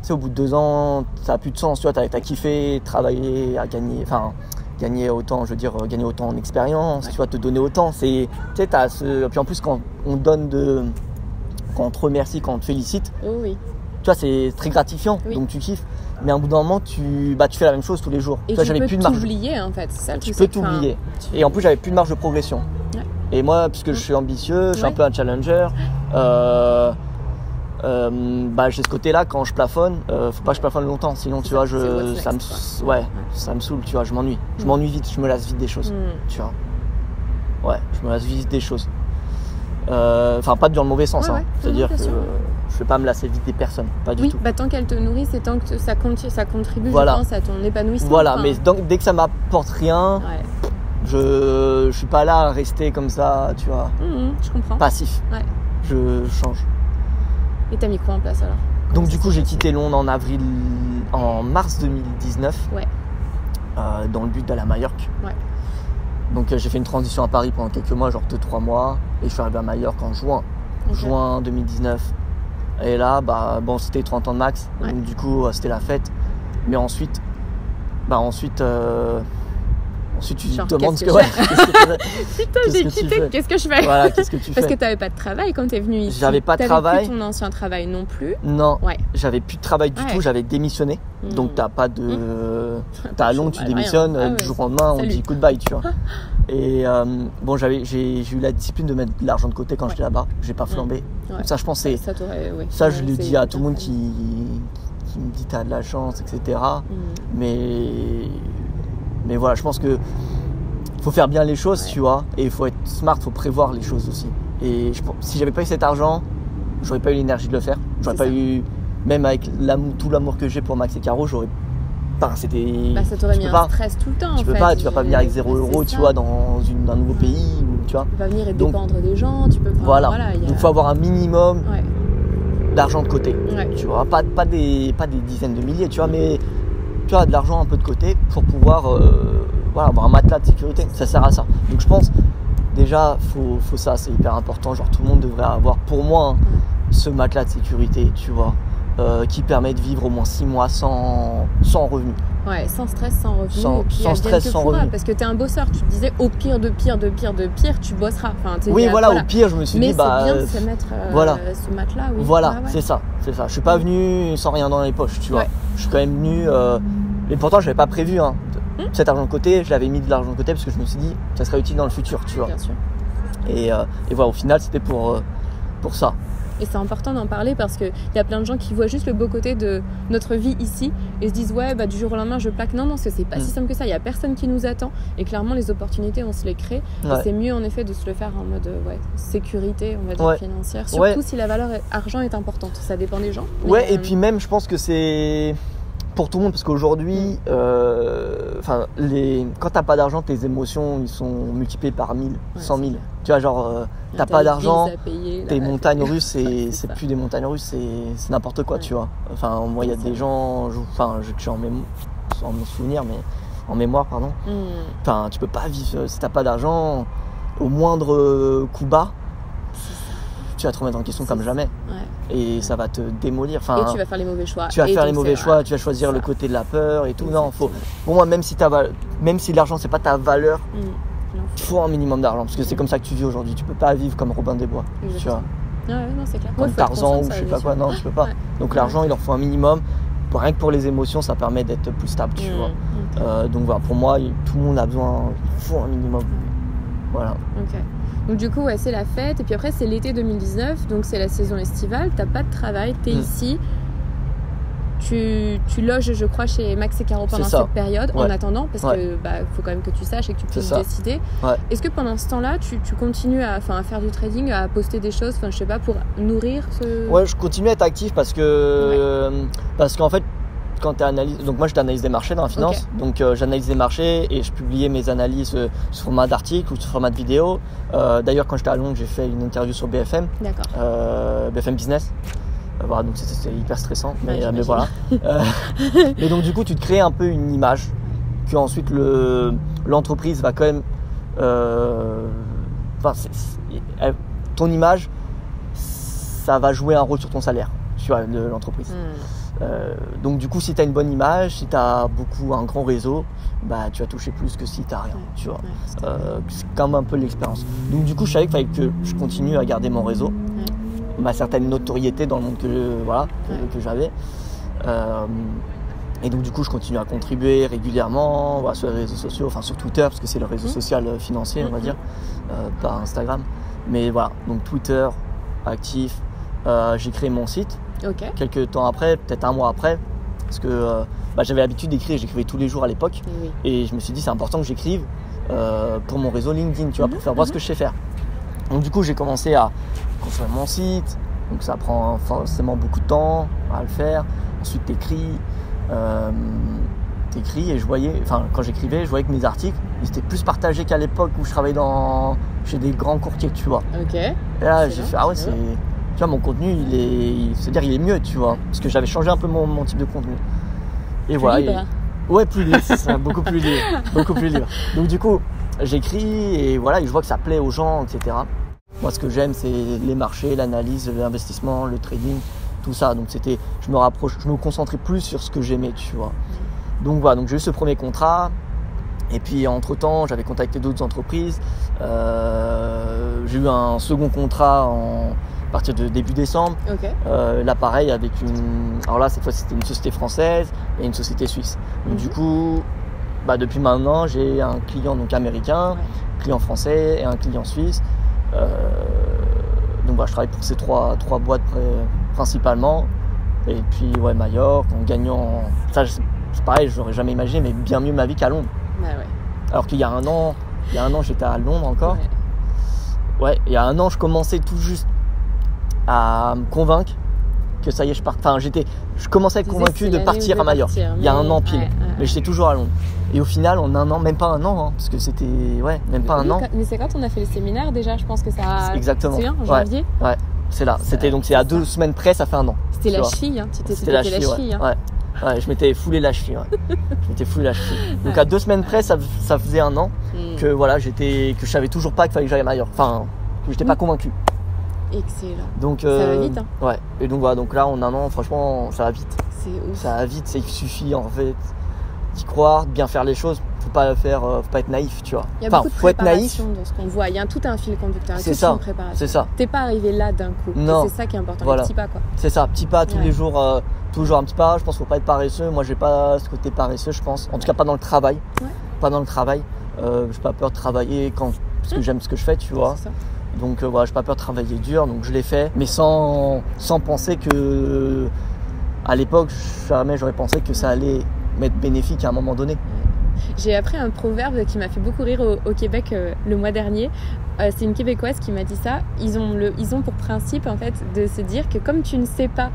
sais, au bout de 2 ans, ça n'a plus de sens. Tu vois, t'as kiffé, travailler, à gagner, enfin, gagner autant, je veux dire, gagner autant en expérience, tu vois, te donner autant. C'est, tu sais, puis en plus, quand on donne quand on te remercie, quand on te félicite, tu vois, c'est très gratifiant. Donc, tu kiffes. Mais à un bout d'un moment, tu fais la même chose tous les jours. Et tu vois, j'avais plus de marge. T'oublier, en fait, c'est ça. Tu peux t'oublier. Et en plus, j'avais plus de marge de progression. Ouais. Et moi, puisque je suis ambitieux, je suis un peu un challenger. J'ai ce côté-là, quand je plafonne, faut pas que je plafonne longtemps, sinon tu vois, ça me saoule, tu vois, je m'ennuie. Je m'ennuie vite, je me lasse vite des choses, tu vois. Ouais, je me lasse vite des choses. Enfin, pas dans le mauvais sens, c'est-à-dire que je vais pas me lasser vite des personnes, pas du tout. Oui, tant qu'elles te nourrissent et tant que ça contribue, voilà. Je pense, à ton épanouissement. Voilà, mais dès que ça m'apporte rien, je suis pas là à rester comme ça, tu vois. Je comprends. Passif. Ouais. Je change. Et t'as mis quoi en place alors? Donc du coup j'ai quitté Londres en mars 2019 dans le but d'aller à Majorque. Ouais. Donc j'ai fait une transition à Paris pendant quelques mois, genre 2-3 mois, et je suis arrivé à Majorque en juin 2019. Et là, c'était 30 ans de max, donc du coup c'était la fête. Mais ensuite tu te demandes ce que putain, j'ai quitté, qu'est-ce que je fais? Voilà, qu'est-ce que tu fais? Parce que t'avais pas de travail quand t'es venu ici. J'avais pas de travail. Plus ton ancien travail non plus. Non, j'avais plus de travail du tout, j'avais démissionné. Donc t'as pas de... T'as à Londres, tu démissionnes, du jour au lendemain, on dit goodbye, tu vois. Et j'ai eu la discipline de mettre de l'argent de côté quand j'étais là-bas, j'ai pas flambé. Donc ça, je pense, ça je le dis à tout le monde qui me dit t'as de la chance, etc. Mais voilà, je pense que faut faire bien les choses, tu vois, et il faut être smart, il faut prévoir les choses aussi. Et si j'avais pas eu cet argent, j'aurais pas eu l'énergie de le faire. J'aurais pas eu, même avec tout l'amour que j'ai pour Max et Caro, j'aurais pas. C'était. Ça t'aurait mis un stress tout le temps. Tu vas pas venir avec 0 €, tu vois, dans un nouveau pays, tu vois. Tu peux pas venir et dépendre des gens, tu peux pas. Voilà. Donc faut avoir un minimum d'argent de côté. Tu vois, pas des dizaines de milliers, tu vois, mais tu as de l'argent un peu de côté pour pouvoir avoir un matelas de sécurité. Ça sert à ça. Donc je pense déjà faut ça, c'est hyper important. Genre tout le monde devrait avoir, pour moi, ce matelas de sécurité, tu vois. qui permet de vivre au moins 6 mois sans revenu. Ouais, sans stress, sans revenu. Sans stress, sans revenu. Parce que t'es un bosseur, tu te disais au pire de pire, tu bosseras. Enfin, oui, voilà, au pire, je me suis dit, mais c'est bien de se mettre ce matelas. Oui. Voilà, c'est ça. Je suis pas venu sans rien dans les poches, tu vois. Je suis quand même venu, mais pourtant, je n'avais pas prévu cet argent de côté. Je l'avais mis de l'argent de côté parce que je me suis dit, ça serait utile dans le futur, tu vois. Bien sûr. Et voilà, au final, c'était pour ça. Et c'est important d'en parler parce qu'il y a plein de gens qui voient juste le beau côté de notre vie ici et se disent ouais, du jour au lendemain je plaque. Non, c'est pas si simple que ça. Il n'y a personne qui nous attend et clairement les opportunités on se les crée. Et c'est mieux en effet de se le faire en mode sécurité, on va dire financière. Surtout si la valeur argent est importante. Ça dépend des gens. Et puis même je pense que c'est pour tout le monde parce qu'aujourd'hui quand t'as pas d'argent, tes émotions ils sont multipliées par 1000, 100 000. Tu vois, genre t'as pas d'argent, tes montagnes russes c'est plus des montagnes russes, c'est n'importe quoi, tu vois. Enfin moi il y a des gens, je suis en mes souvenirs, mais en mémoire pardon. Enfin tu peux pas vivre si t'as pas d'argent, au moindre coup bas tu vas te remettre en question comme jamais. Et ça va te démolir. Et tu vas faire les mauvais choix. Tu vas choisir le côté de la peur et tout. Non, pour moi, même si l'argent c'est pas ta valeur, il faut un minimum d'argent parce que c'est comme ça que tu vis aujourd'hui. Tu peux pas vivre comme Robin des Bois. Tu vois. Non, c'est clair. Comme Tarzan ou je sais pas quoi. Non, tu peux pas. Donc l'argent, il en faut un minimum. Rien que pour les émotions, ça permet d'être plus stable, tu vois. Donc voilà, pour moi, tout le monde a besoin. Il faut un minimum. Voilà. Ok. Donc du coup, c'est la fête. Et puis après, c'est l'été 2019. Donc c'est la saison estivale. T'as pas de travail. T'es ici. Tu loges, je crois, chez Max et Caro pendant cette période. En attendant, parce que faut quand même que tu saches et que tu puisses décider. Est-ce que pendant ce temps-là, tu continues à faire du trading, à poster des choses, je sais pas, pour nourrir ce... Ouais, je continue à être actif parce qu'en fait, quand tu analyses, donc moi j'étais analyste des marchés dans la finance, donc j'analyse des marchés et je publiais mes analyses sous format d'article ou sous format de vidéo. D'ailleurs quand j'étais à Londres j'ai fait une interview sur BFM, BFM Business. Voilà, donc c'était hyper stressant, mais voilà. Mais donc du coup tu te crées un peu une image que ensuite l'entreprise va quand même, ton image, ça va jouer un rôle sur ton salaire, tu vois, de l'entreprise. Donc du coup si tu as une bonne image, si tu as un grand réseau, tu vas toucher plus que si tu n'as rien, tu vois. C'est quand même un peu l'expérience. Donc du coup je savais qu'il fallait que je continue à garder mon réseau, ma certaine notoriété dans le monde que j'avais. Et donc du coup je continue à contribuer régulièrement sur les réseaux sociaux, enfin sur Twitter parce que c'est le réseau social financier on va dire, pas Instagram. Mais voilà, donc Twitter, actif. J'ai créé mon site quelques temps après, peut-être un mois après, parce que j'avais l'habitude d'écrire, j'écrivais tous les jours à l'époque, et je me suis dit c'est important que j'écrive pour mon réseau LinkedIn, tu vois, pour faire voir ce que je sais faire. Donc du coup j'ai commencé à construire mon site, donc ça prend forcément beaucoup de temps à le faire. Ensuite t'écris et je voyais, quand j'écrivais, je voyais que mes articles ils étaient plus partagés qu'à l'époque où je travaillais chez des grands courtiers, tu vois. Et là j'ai fait c'est tu vois, mon contenu il est mieux, tu vois, parce que j'avais changé un peu mon type de contenu. Et voilà. Plus libre, c'est ça, beaucoup plus libre. Donc du coup, j'écris et voilà, et je vois que ça plaît aux gens, etc. Moi, ce que j'aime, c'est les marchés, l'analyse, l'investissement, le trading, tout ça. Donc je me concentrais plus sur ce que j'aimais, tu vois. Donc voilà, donc j'ai eu ce premier contrat. Et puis entre-temps, j'avais contacté d'autres entreprises. J'ai eu un second contrat à partir de début décembre. Là pareil avec alors là cette fois c'était une société française et une société suisse. Donc du coup depuis maintenant j'ai un client donc américain, client français et un client suisse. Donc je travaille pour ces trois boîtes principalement. Et puis Majorque en gagnant, ça c'est pareil, j'aurais jamais imaginé, mais bien mieux ma vie qu'à Londres. Alors qu'il y a un an j'étais à Londres encore. Il y a un an je commençais tout juste à me convaincre que ça y est je pars. Je commençais à être convaincu de partir à Majorque. Il y a un an pile, mais j'étais toujours à Londres. Et au final en un an, même pas un an, parce que c'était même pas un an. Mais c'est quand on a fait les séminaires déjà, je pense que ça. Exactement. C'est bien, en janvier. C'est là. C'est à 2 semaines près, ça fait un an. C'était la cheville, C'était la cheville. Je m'étais foulé la cheville. Donc à 2 semaines près, ça faisait un an que je savais toujours pas qu'il fallait que j'aille à Majorque. Que j'étais pas convaincu. Excellent. Donc, ça va vite, hein. Ouais. Et donc voilà, donc là en un an, franchement, ça va vite. C'est ouf. Ça va vite, il suffit en fait d'y croire, de bien faire les choses. Faut pas être naïf, tu vois. Il y a beaucoup de préparation dans ce qu'on voit. Il y a tout un fil conducteur. C'est ça. C'est ça. T'es pas arrivé là d'un coup. Non. C'est ça qui est important. Voilà. Les petits pas, quoi. C'est ça, petits pas tous les jours. Toujours un petit pas. Je pense qu'il faut pas être paresseux. Moi, j'ai pas ce côté paresseux, je pense. En tout cas, pas dans le travail. Ouais. Pas dans le travail. J'ai pas peur de travailler parce que j'aime ce que je fais, tu vois. C'est ça. Donc voilà, j'ai pas peur de travailler dur, donc je l'ai fait, mais sans penser que à l'époque, jamais j'aurais pensé que ça allait m'être bénéfique à un moment donné. J'ai appris un proverbe qui m'a fait beaucoup rire au Québec le mois dernier. C'est une Québécoise qui m'a dit ça. Ils ont pour principe en fait de se dire que comme tu ne sais pas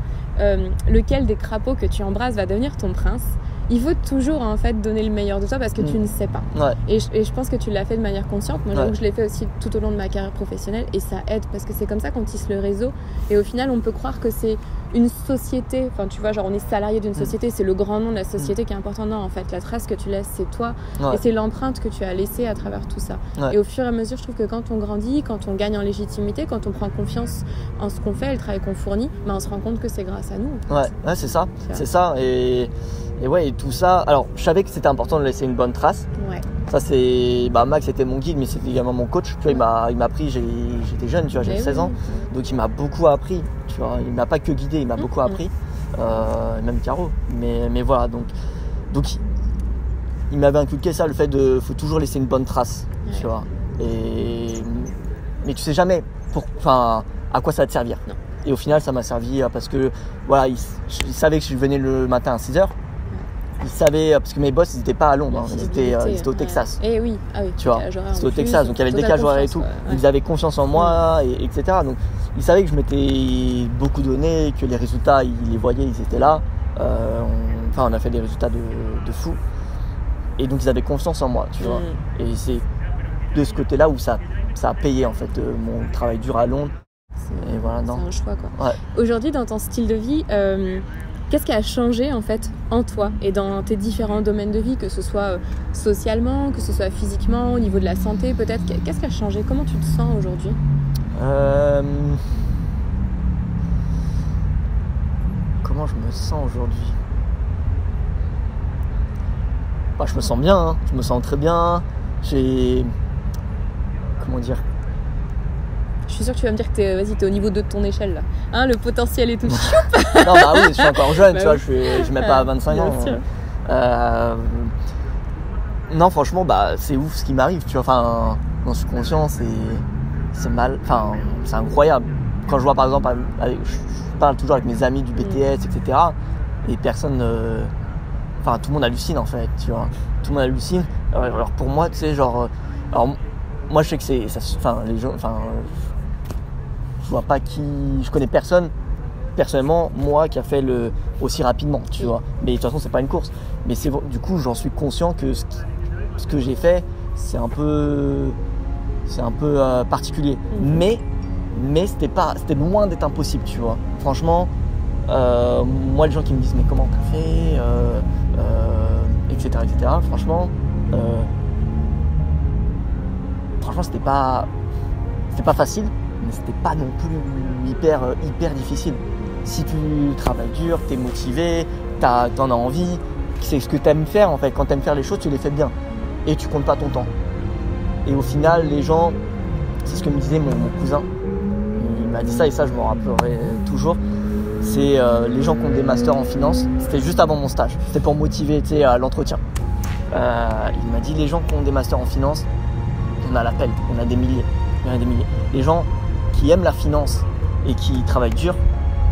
lequel des crapauds que tu embrasses va devenir ton prince, il faut toujours en fait donner le meilleur de toi parce que tu ne sais pas. Ouais. Et je pense que tu l'as fait de manière consciente. Moi, Ouais. je l'ai fait aussi tout au long de ma carrière professionnelle et ça aide parce que c'est comme ça qu'on tisse le réseau. Et au final, on peut croire que c'est une société. Enfin, tu vois, genre on est salarié d'une société, c'est le grand nom de la société qui est important. Non, en fait, la trace que tu laisses, c'est toi et c'est l'empreinte que tu as laissée à travers tout ça. Ouais. Et au fur et à mesure, je trouve que quand on grandit, quand on gagne en légitimité, quand on prend confiance en ce qu'on fait, le travail qu'on fournit, on se rend compte que c'est grâce à nous. En fait. Ouais, c'est ça. C'est ça. Et ouais, et tout ça. Alors, je savais que c'était important de laisser une bonne trace. Ouais. Ça, c'est. Max était mon guide, mais c'était également mon coach. Tu vois, il m'a appris, j'étais jeune, tu vois, j'avais 16 ans. Donc, il m'a beaucoup appris. Tu vois, il m'a pas que guidé, il m'a beaucoup appris. Même Caro. Mais voilà, donc il m'avait inculqué ça, le fait de. Faut toujours laisser une bonne trace. Ouais. Tu vois. Mais tu sais jamais à quoi ça va te servir. Non. Et au final, ça m'a servi parce que voilà, il savait que je venais le matin à 6h. Ils savaient, parce que mes boss, ils n'étaient pas à Londres, ils étaient au Texas. Et oui, tu vois, c'était au Texas, donc il y avait le décalage horaire et tout. Ils avaient confiance en moi, etc. Donc ils savaient que je m'étais beaucoup donné, que les résultats, ils les voyaient, ils étaient là. On a fait des résultats de fou. Et donc ils avaient confiance en moi, tu vois. Et c'est de ce côté-là où ça a payé en fait mon travail dur à Londres. Et voilà, non. C'est un choix, quoi. Ouais. Aujourd'hui, dans ton style de vie, qu'est-ce qui a changé en fait en toi et dans tes différents domaines de vie, que ce soit socialement, que ce soit physiquement, au niveau de la santé peut-être? Qu'est-ce qui a changé? Comment tu te sens aujourd'hui? Comment je me sens aujourd'hui? Je me sens bien, hein. Je me sens très bien. Comment dire? Je suis sûre que tu vas me dire que t'es au niveau de ton échelle là. Hein, le potentiel et tout. Non, oui, je suis encore jeune, tu vois, je mets pas à 25 ans. Sûr. Non, franchement, c'est ouf ce qui m'arrive, tu vois. J'en suis conscient, c'est mal. C'est incroyable. Quand je vois par exemple, je parle toujours avec mes amis du BTS, etc. Et personne. Tout le monde hallucine en fait, tu vois. Tout le monde hallucine. Alors pour moi, tu sais, genre. Alors, moi, je sais que c'est. Les gens. Je vois pas qui. Je connais personne, personnellement, moi, qui a fait aussi rapidement, tu vois. Mais de toute façon, c'est pas une course. Mais du coup, j'en suis conscient que ce que j'ai fait, c'est un peu particulier. Mais c'était loin d'être impossible, tu vois. Franchement, moi, les gens qui me disent, mais comment t'as fait, etc., franchement, c'était pas facile, mais c'était pas non plus hyper difficile. Si tu travailles dur, t'es motivé, t'en as envie, c'est ce que t'aimes faire en fait. Quand t'aimes faire les choses, tu les fais bien et tu comptes pas ton temps. Et au final, les gens, c'est ce que me disait mon cousin, il m'a dit ça et ça je m'en rappellerai toujours. C'est les gens qui ont des masters en finance. C'était juste avant mon stage, c'était pour motiver, tu sais, à l'entretien. Il m'a dit, les gens qui ont des masters en finance, on a l'appel, on a des milliers. Les gens qui aiment la finance et qui travaillent dur,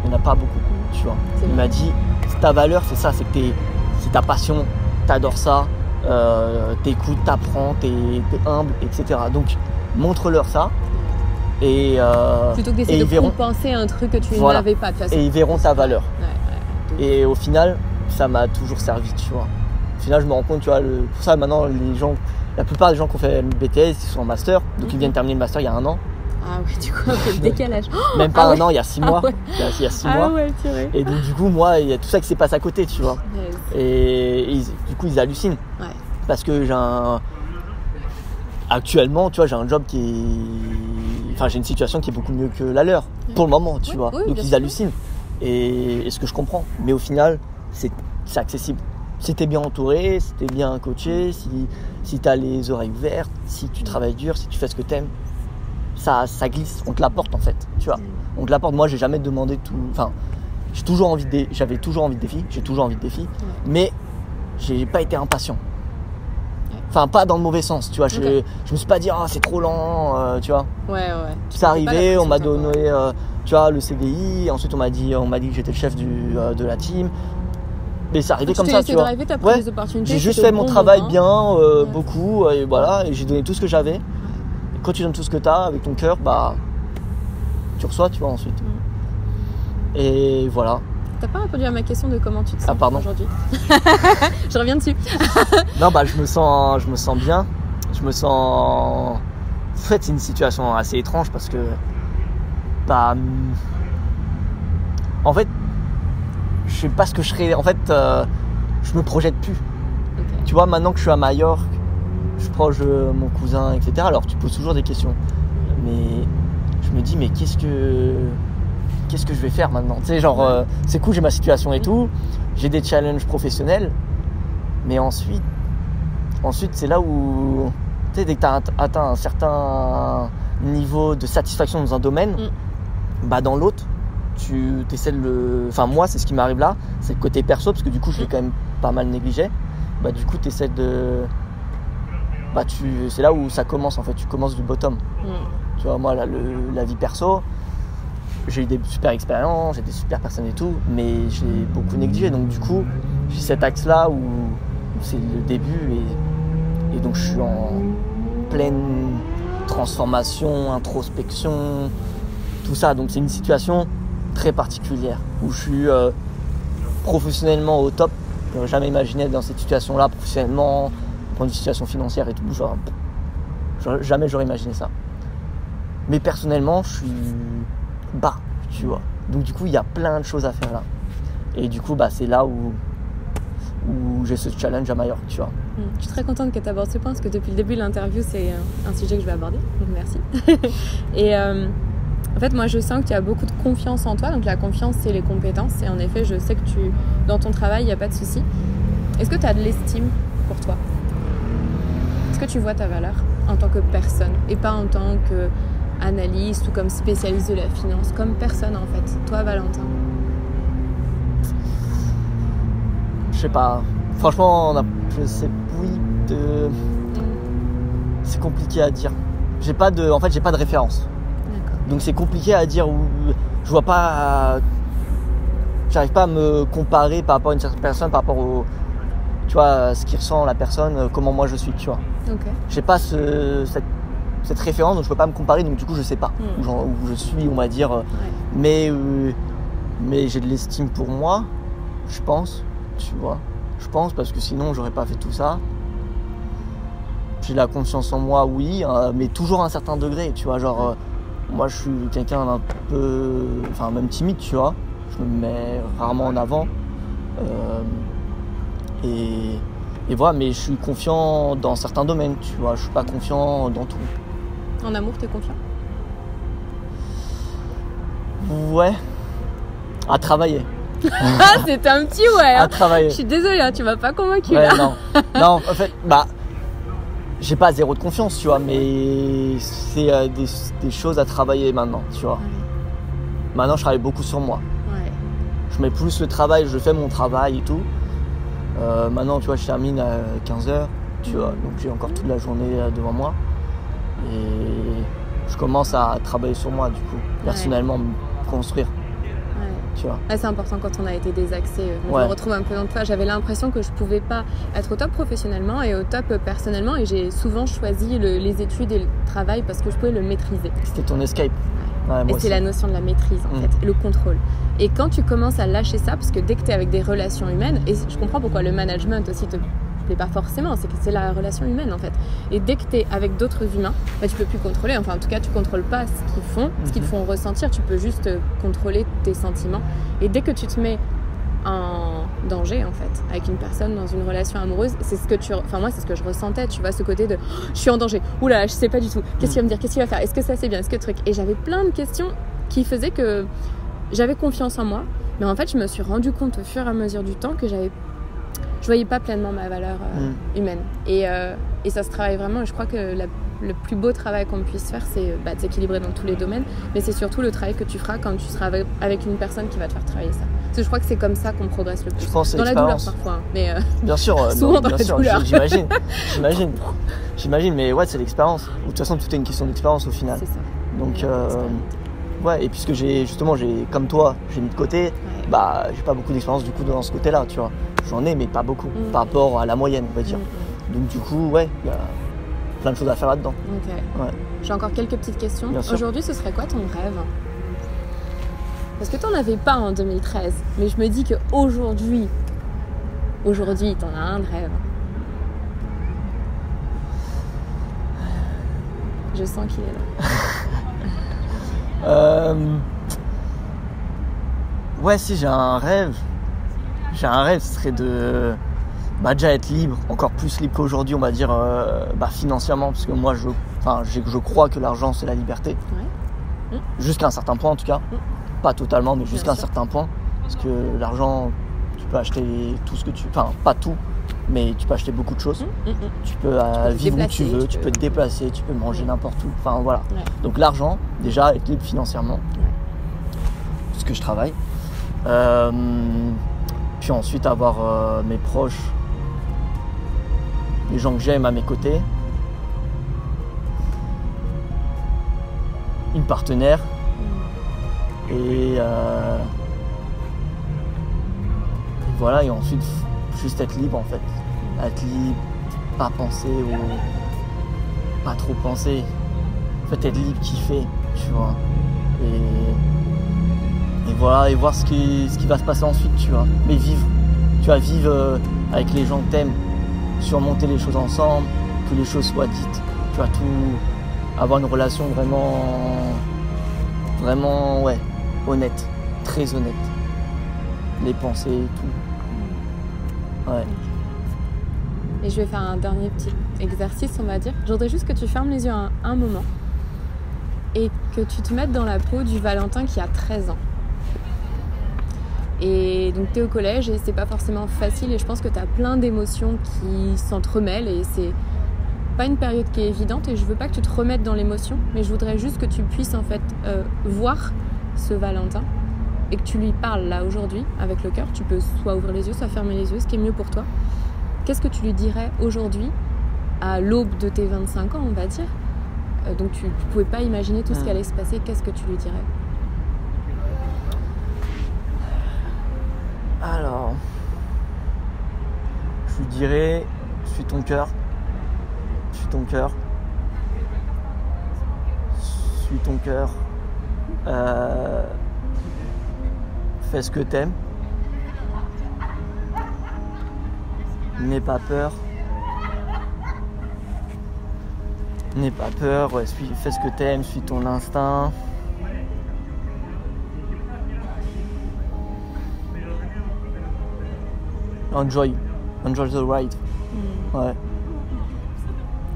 il n'y en a pas beaucoup, tu vois. Il m'a dit, ta valeur, c'est ça, c'est ta passion, t'adores ça, t'écoutes, t'apprends, t'es humble, etc. Donc, montre-leur ça. Et, plutôt que d'essayer de compenser un truc que tu n'avais pas de toute façon. Et ils verront ta valeur. Ouais. Et au final, ça m'a toujours servi, tu vois. Au final, je me rends compte, tu vois, pour ça maintenant, la plupart des gens qui ont fait le BTS, ils sont en master, donc ils viennent terminer le master il y a 1 an. Ah ouais, du coup, un peu le décalage. Même pas 1 an, il y a 6 mois. Il y a 6 mois. Ouais, purée. Et donc, du coup, moi, il y a tout ça qui s'est passé à côté, tu vois. Yes. Et du coup, ils hallucinent. Ouais. Parce que j'ai actuellement, tu vois, j'ai un job j'ai une situation qui est beaucoup mieux que la leur, pour le moment, tu vois. Donc ils hallucinent. Et ce que je comprends. Mais au final, c'est accessible. Si t'es bien entouré, si t'es bien coaché, si t'as les oreilles ouvertes, si tu travailles dur, si tu fais ce que t'aimes, ça glisse. On te l'apporte en fait, tu vois. On te l'apporte. Moi, j'ai jamais demandé tout. Enfin, j'avais toujours envie de défis. J'ai toujours envie de défis. Mais j'ai pas été impatient. Enfin, pas dans le mauvais sens, tu vois. Je me suis pas dit, c'est trop lent, tu vois. Ouais. C'est arrivé, on m'a donné, tu vois, le CDI. Ensuite, on m'a dit que j'étais le chef de la team. Mais c'est arrivé comme ça, tu vois. J'ai juste fait mon travail bien, beaucoup, et voilà. Et j'ai donné tout ce que j'avais. Et quand tu donnes tout ce que t'as avec ton cœur, bah, tu reçois, tu vois, ensuite. Et voilà. T'as pas répondu à ma question de comment tu te sens aujourd'hui. Je reviens dessus. Non, bah je me sens bien. Je me sens. En fait, c'est une situation assez étrange parce que, bah, en fait, je sais pas ce que je serais. En fait, je me projette plus. Okay. Tu vois, maintenant que je suis à Majorque, je suis proche de mon cousin, etc. Alors, tu poses toujours des questions, mais je me dis, mais qu'est-ce que je vais faire maintenant? Tu sais, genre, c'est cool, j'ai ma situation et tout, j'ai des challenges professionnels, mais ensuite c'est là où, tu sais, dès que tu as atteint un certain niveau de satisfaction dans un domaine, bah dans l'autre, tu essaies de le. Enfin, moi, c'est ce qui m'arrive là, c'est le côté perso, parce que du coup, je l'ai quand même pas mal négligé. Bah, du coup, tu essaies de. Bah, c'est là où ça commence en fait, tu commences du bottom. Tu vois, moi, là, la vie perso, j'ai eu des super expériences, j'ai des super personnes et tout, mais j'ai beaucoup négligé. Donc du coup, j'ai cet axe-là où c'est le début et donc je suis en pleine transformation, introspection, tout ça. Donc c'est une situation très particulière où je suis professionnellement au top. Je n'aurais jamais imaginé être dans cette situation-là professionnellement, dans une situation financière et tout. Jamais j'aurais imaginé ça. Mais personnellement, je suis bas, tu vois. Donc du coup, il y a plein de choses à faire là. Et du coup, bah, c'est là où j'ai ce challenge à Majorque, tu vois. Je suis très contente que tu abordes ce point, parce que depuis le début de l'interview, c'est un sujet que je vais aborder. Donc merci. Et en fait, moi, je sens que tu as beaucoup de confiance en toi. Donc la confiance, c'est les compétences. Et en effet, je sais que dans ton travail, il n'y a pas de souci. Est-ce que tu as de l'estime pour toi? Est-ce que tu vois ta valeur en tant que personne et pas en tant que analyste ou comme spécialiste de la finance, comme personne en fait, toi Valentin? Je sais pas, franchement, je sais, c'est compliqué à dire. J'ai pas de référence. D'accord. Donc c'est compliqué à dire, je vois pas, j'arrive pas à me comparer par rapport à une certaine personne, par rapport au, tu vois, ce qui ressent la personne, comment moi je suis, tu vois. Okay. J'ai pas cette référence, donc je peux pas me comparer, donc du coup je sais pas où je suis, on va dire. Mais j'ai de l'estime pour moi, je pense, tu vois. Je pense, parce que sinon j'aurais pas fait tout ça. J'ai de la confiance en moi, oui, mais toujours à un certain degré, tu vois. Genre, moi je suis quelqu'un d'un peu, enfin même timide, tu vois. Je me mets rarement en avant. Et voilà, mais je suis confiant dans certains domaines, tu vois. Je suis pas confiant dans tout. En amour, t'es confiant? Ouais. À travailler. C'est un petit ouais. À travailler. Je suis désolée, hein, tu m'as pas convaincu. Ouais, là. Non, en fait, bah, j'ai pas zéro de confiance, tu vois, mais c'est des choses à travailler maintenant, tu vois. Maintenant, je travaille beaucoup sur moi. Je mets plus le travail, je fais mon travail et tout. Maintenant, tu vois, je termine à 15h, tu vois, donc j'ai encore toute la journée devant moi. Et je commence à travailler sur moi, du coup, personnellement, me construire. Tu vois. C'est important quand on a été désaxé. Je me retrouve un peu dans toi. J'avais l'impression que je pouvais pas être au top professionnellement et au top personnellement, et j'ai souvent choisi les études et le travail parce que je pouvais le maîtriser. C'était ton escape. Et c'est la notion de la maîtrise en fait, le contrôle. Et quand tu commences à lâcher ça, parce que dès que tu es avec des relations humaines, et je comprends pourquoi le management aussi te plaît pas forcément, c'est que c'est la relation humaine en fait. Et dès que tu es avec d'autres humains, bah, tu peux plus contrôler, enfin en tout cas tu contrôles pas ce qu'ils font, ce qu'ils te font ressentir, tu peux juste contrôler tes sentiments. Et dès que tu te mets en danger en fait avec une personne dans une relation amoureuse. C'est ce que moi c'est ce que je ressentais, tu vois, ce côté de je suis en danger, oula je sais pas du tout, qu'est-ce qu'il va me dire, qu'est-ce qu'il va faire, est-ce que ça c'est bien, est-ce que truc, et j'avais plein de questions qui faisaient que j'avais confiance en moi, mais en fait je me suis rendu compte au fur et à mesure du temps que je voyais pas pleinement ma valeur humaine, et ça se travaille vraiment, et je crois que le plus beau travail qu'on puisse faire, c'est de s'équilibrer dans tous les domaines, mais c'est surtout le travail que tu feras quand tu seras avec une personne qui va te faire travailler ça. Parce que je crois que c'est comme ça qu'on progresse le plus. Je pense que dans la douleur parfois, mais bien sûr, souvent dans la douleur. J'imagine, mais ouais, c'est l'expérience. De toute façon, tout est une question d'expérience au final. C'est ça. Donc, ouais, et puisque j'ai comme toi, j'ai mis de côté, j'ai pas beaucoup d'expérience du coup dans ce côté-là, tu vois. J'en ai, mais pas beaucoup, par rapport à la moyenne, on va dire. Donc du coup, ouais, il y a plein de choses à faire là-dedans. Ok. Ouais. J'ai encore quelques peties questions. Bien sûr. Aujourd'hui, ce serait quoi ton rêve ? Parce que t'en avais pas en 2013, mais je me dis qu'aujourd'hui, t'en as un de rêve. Je sens qu'il est là. Ouais, si j'ai un rêve, ce serait de déjà être libre, encore plus libre qu'aujourd'hui, on va dire, financièrement, parce que moi, je crois que l'argent, c'est la liberté. Ouais. Jusqu'à un certain point, en tout cas. Pas totalement, mais jusqu'à un certain point. Parce que l'argent, tu peux acheter tout ce que tu... Enfin, pas tout, mais tu peux acheter beaucoup de choses. Tu peux vivre où tu veux, tu peux te déplacer, tu peux manger n'importe où. Enfin, voilà. Ouais. Donc l'argent, déjà, être libre financièrement. Parce que je travaille. Puis ensuite, avoir mes proches, les gens que j'aime à mes côtés. Une partenaire. Et voilà, et ensuite juste être libre en fait. Être libre, pas penser ou pas trop penser. En fait, être libre, kiffer, tu vois. Et voilà, et voir ce qui va se passer ensuite, tu vois. Mais vivre. Tu vas vivre avec les gens que t'aimes, surmonter les choses ensemble, que les choses soient dites. Tu vas tout avoir une relation vraiment, ouais. Honnête, très honnête. Les pensées et tout. Ouais. Et je vais faire un dernier petit exercice, on va dire. Je voudrais juste que tu fermes les yeux un moment et que tu te mettes dans la peau du Valentin qui a 13 ans. Et donc tu es au collège et c'est pas forcément facile, et je pense que tu as plein d'émotions qui s'entremêlent et c'est pas une période qui est évidente, et je veux pas que tu te remettes dans l'émotion, mais je voudrais juste que tu puisses en fait voir ce Valentin et que tu lui parles là aujourd'hui avec le cœur. Tu peux soit ouvrir les yeux, soit fermer les yeux, ce qui est mieux pour toi. Qu'est-ce que tu lui dirais aujourd'hui à l'aube de tes 25 ans, on va dire, donc tu pouvais pas imaginer tout ce qui allait se passer. Qu'est-ce que tu lui dirais? Alors, je lui dirais, suis ton cœur, suis ton cœur, suis ton cœur. Fais ce que t'aimes, n'aie pas peur, ouais, fais ce que t'aimes, suis ton instinct. Enjoy the ride. Ouais.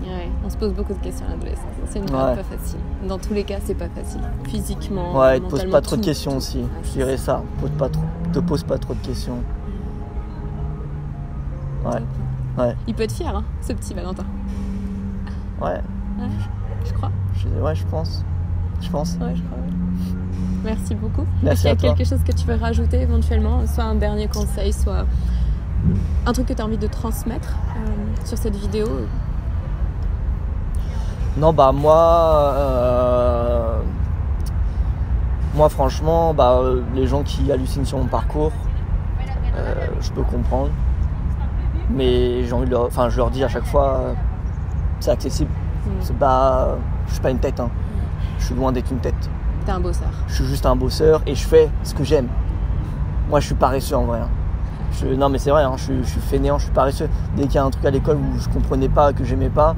Ouais, on se pose beaucoup de questions à l'adolescence. C'est une période pas facile. Dans tous les cas, c'est pas facile. Physiquement, ouais, te pose pas trop de questions aussi. Je dirais ça. Te pose pas trop de questions. Ouais. Il peut être fier, hein, ce petit Valentin. Ouais. Je crois. Ouais, je pense. Ouais, je crois. Ouais. Merci beaucoup. Merci. Est-ce qu'il y a quelque chose que tu veux rajouter éventuellement, soit un dernier conseil, soit un truc que tu as envie de transmettre sur cette vidéo? Non, moi franchement, les gens qui hallucinent sur mon parcours, je peux comprendre. Mais j'ai envie de je leur dis à chaque fois, c'est accessible. C'est pas, je suis pas une tête, hein. Je suis loin d'être une tête. T'es un bosseur. Je suis juste un bosseur et je fais ce que j'aime. Moi, je suis paresseux en vrai. Hein. Non, mais c'est vrai, hein, je suis fainéant, je suis paresseux. Dès qu'il y a un truc à l'école où je comprenais pas, que j'aimais pas,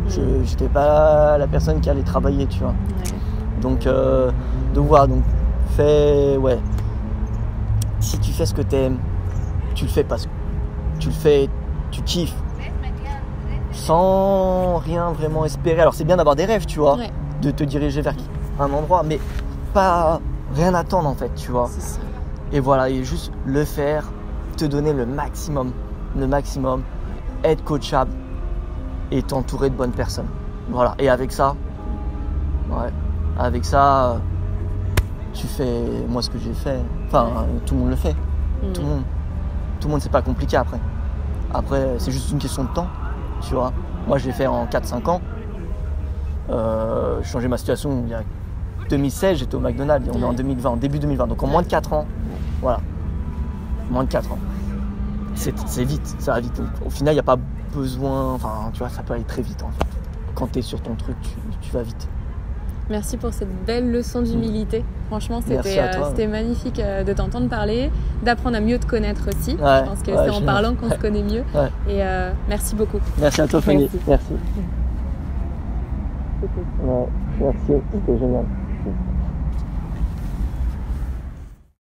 j'étais pas la personne qui allait travailler, tu vois. Ouais. Donc voilà, fais, ouais. Si tu fais ce que t'aimes, tu le fais parce que tu kiffes, sans rien vraiment espérer. Alors c'est bien d'avoir des rêves, tu vois, de te diriger vers un endroit, mais pas rien attendre en fait, tu vois. Et voilà, et juste le faire, te donner le maximum, être coachable et t'entourer de bonnes personnes. Voilà, et avec ça, tu fais, moi ce que j'ai fait, tout le monde le fait, tout le monde, c'est pas compliqué après. Après, c'est juste une question de temps, tu vois. Moi, je l'ai fait en 4-5 ans. J'ai changé ma situation il y a 2016, j'étais au McDonald's, on est en 2020, en début 2020. Donc en moins de 4 ans, voilà. Moins de 4 ans. C'est vite, ça va vite. Au final, il n'y a pas besoin, tu vois, ça peut aller très vite en fait. Quand tu es sur ton truc, tu vas vite. Merci pour cette belle leçon d'humilité. Franchement, c'était magnifique de t'entendre parler, d'apprendre à mieux te connaître aussi. Je pense que c'est en parlant qu'on se connaît mieux. Et merci beaucoup. Merci à toi, Fanny. Merci. Merci, c'était génial.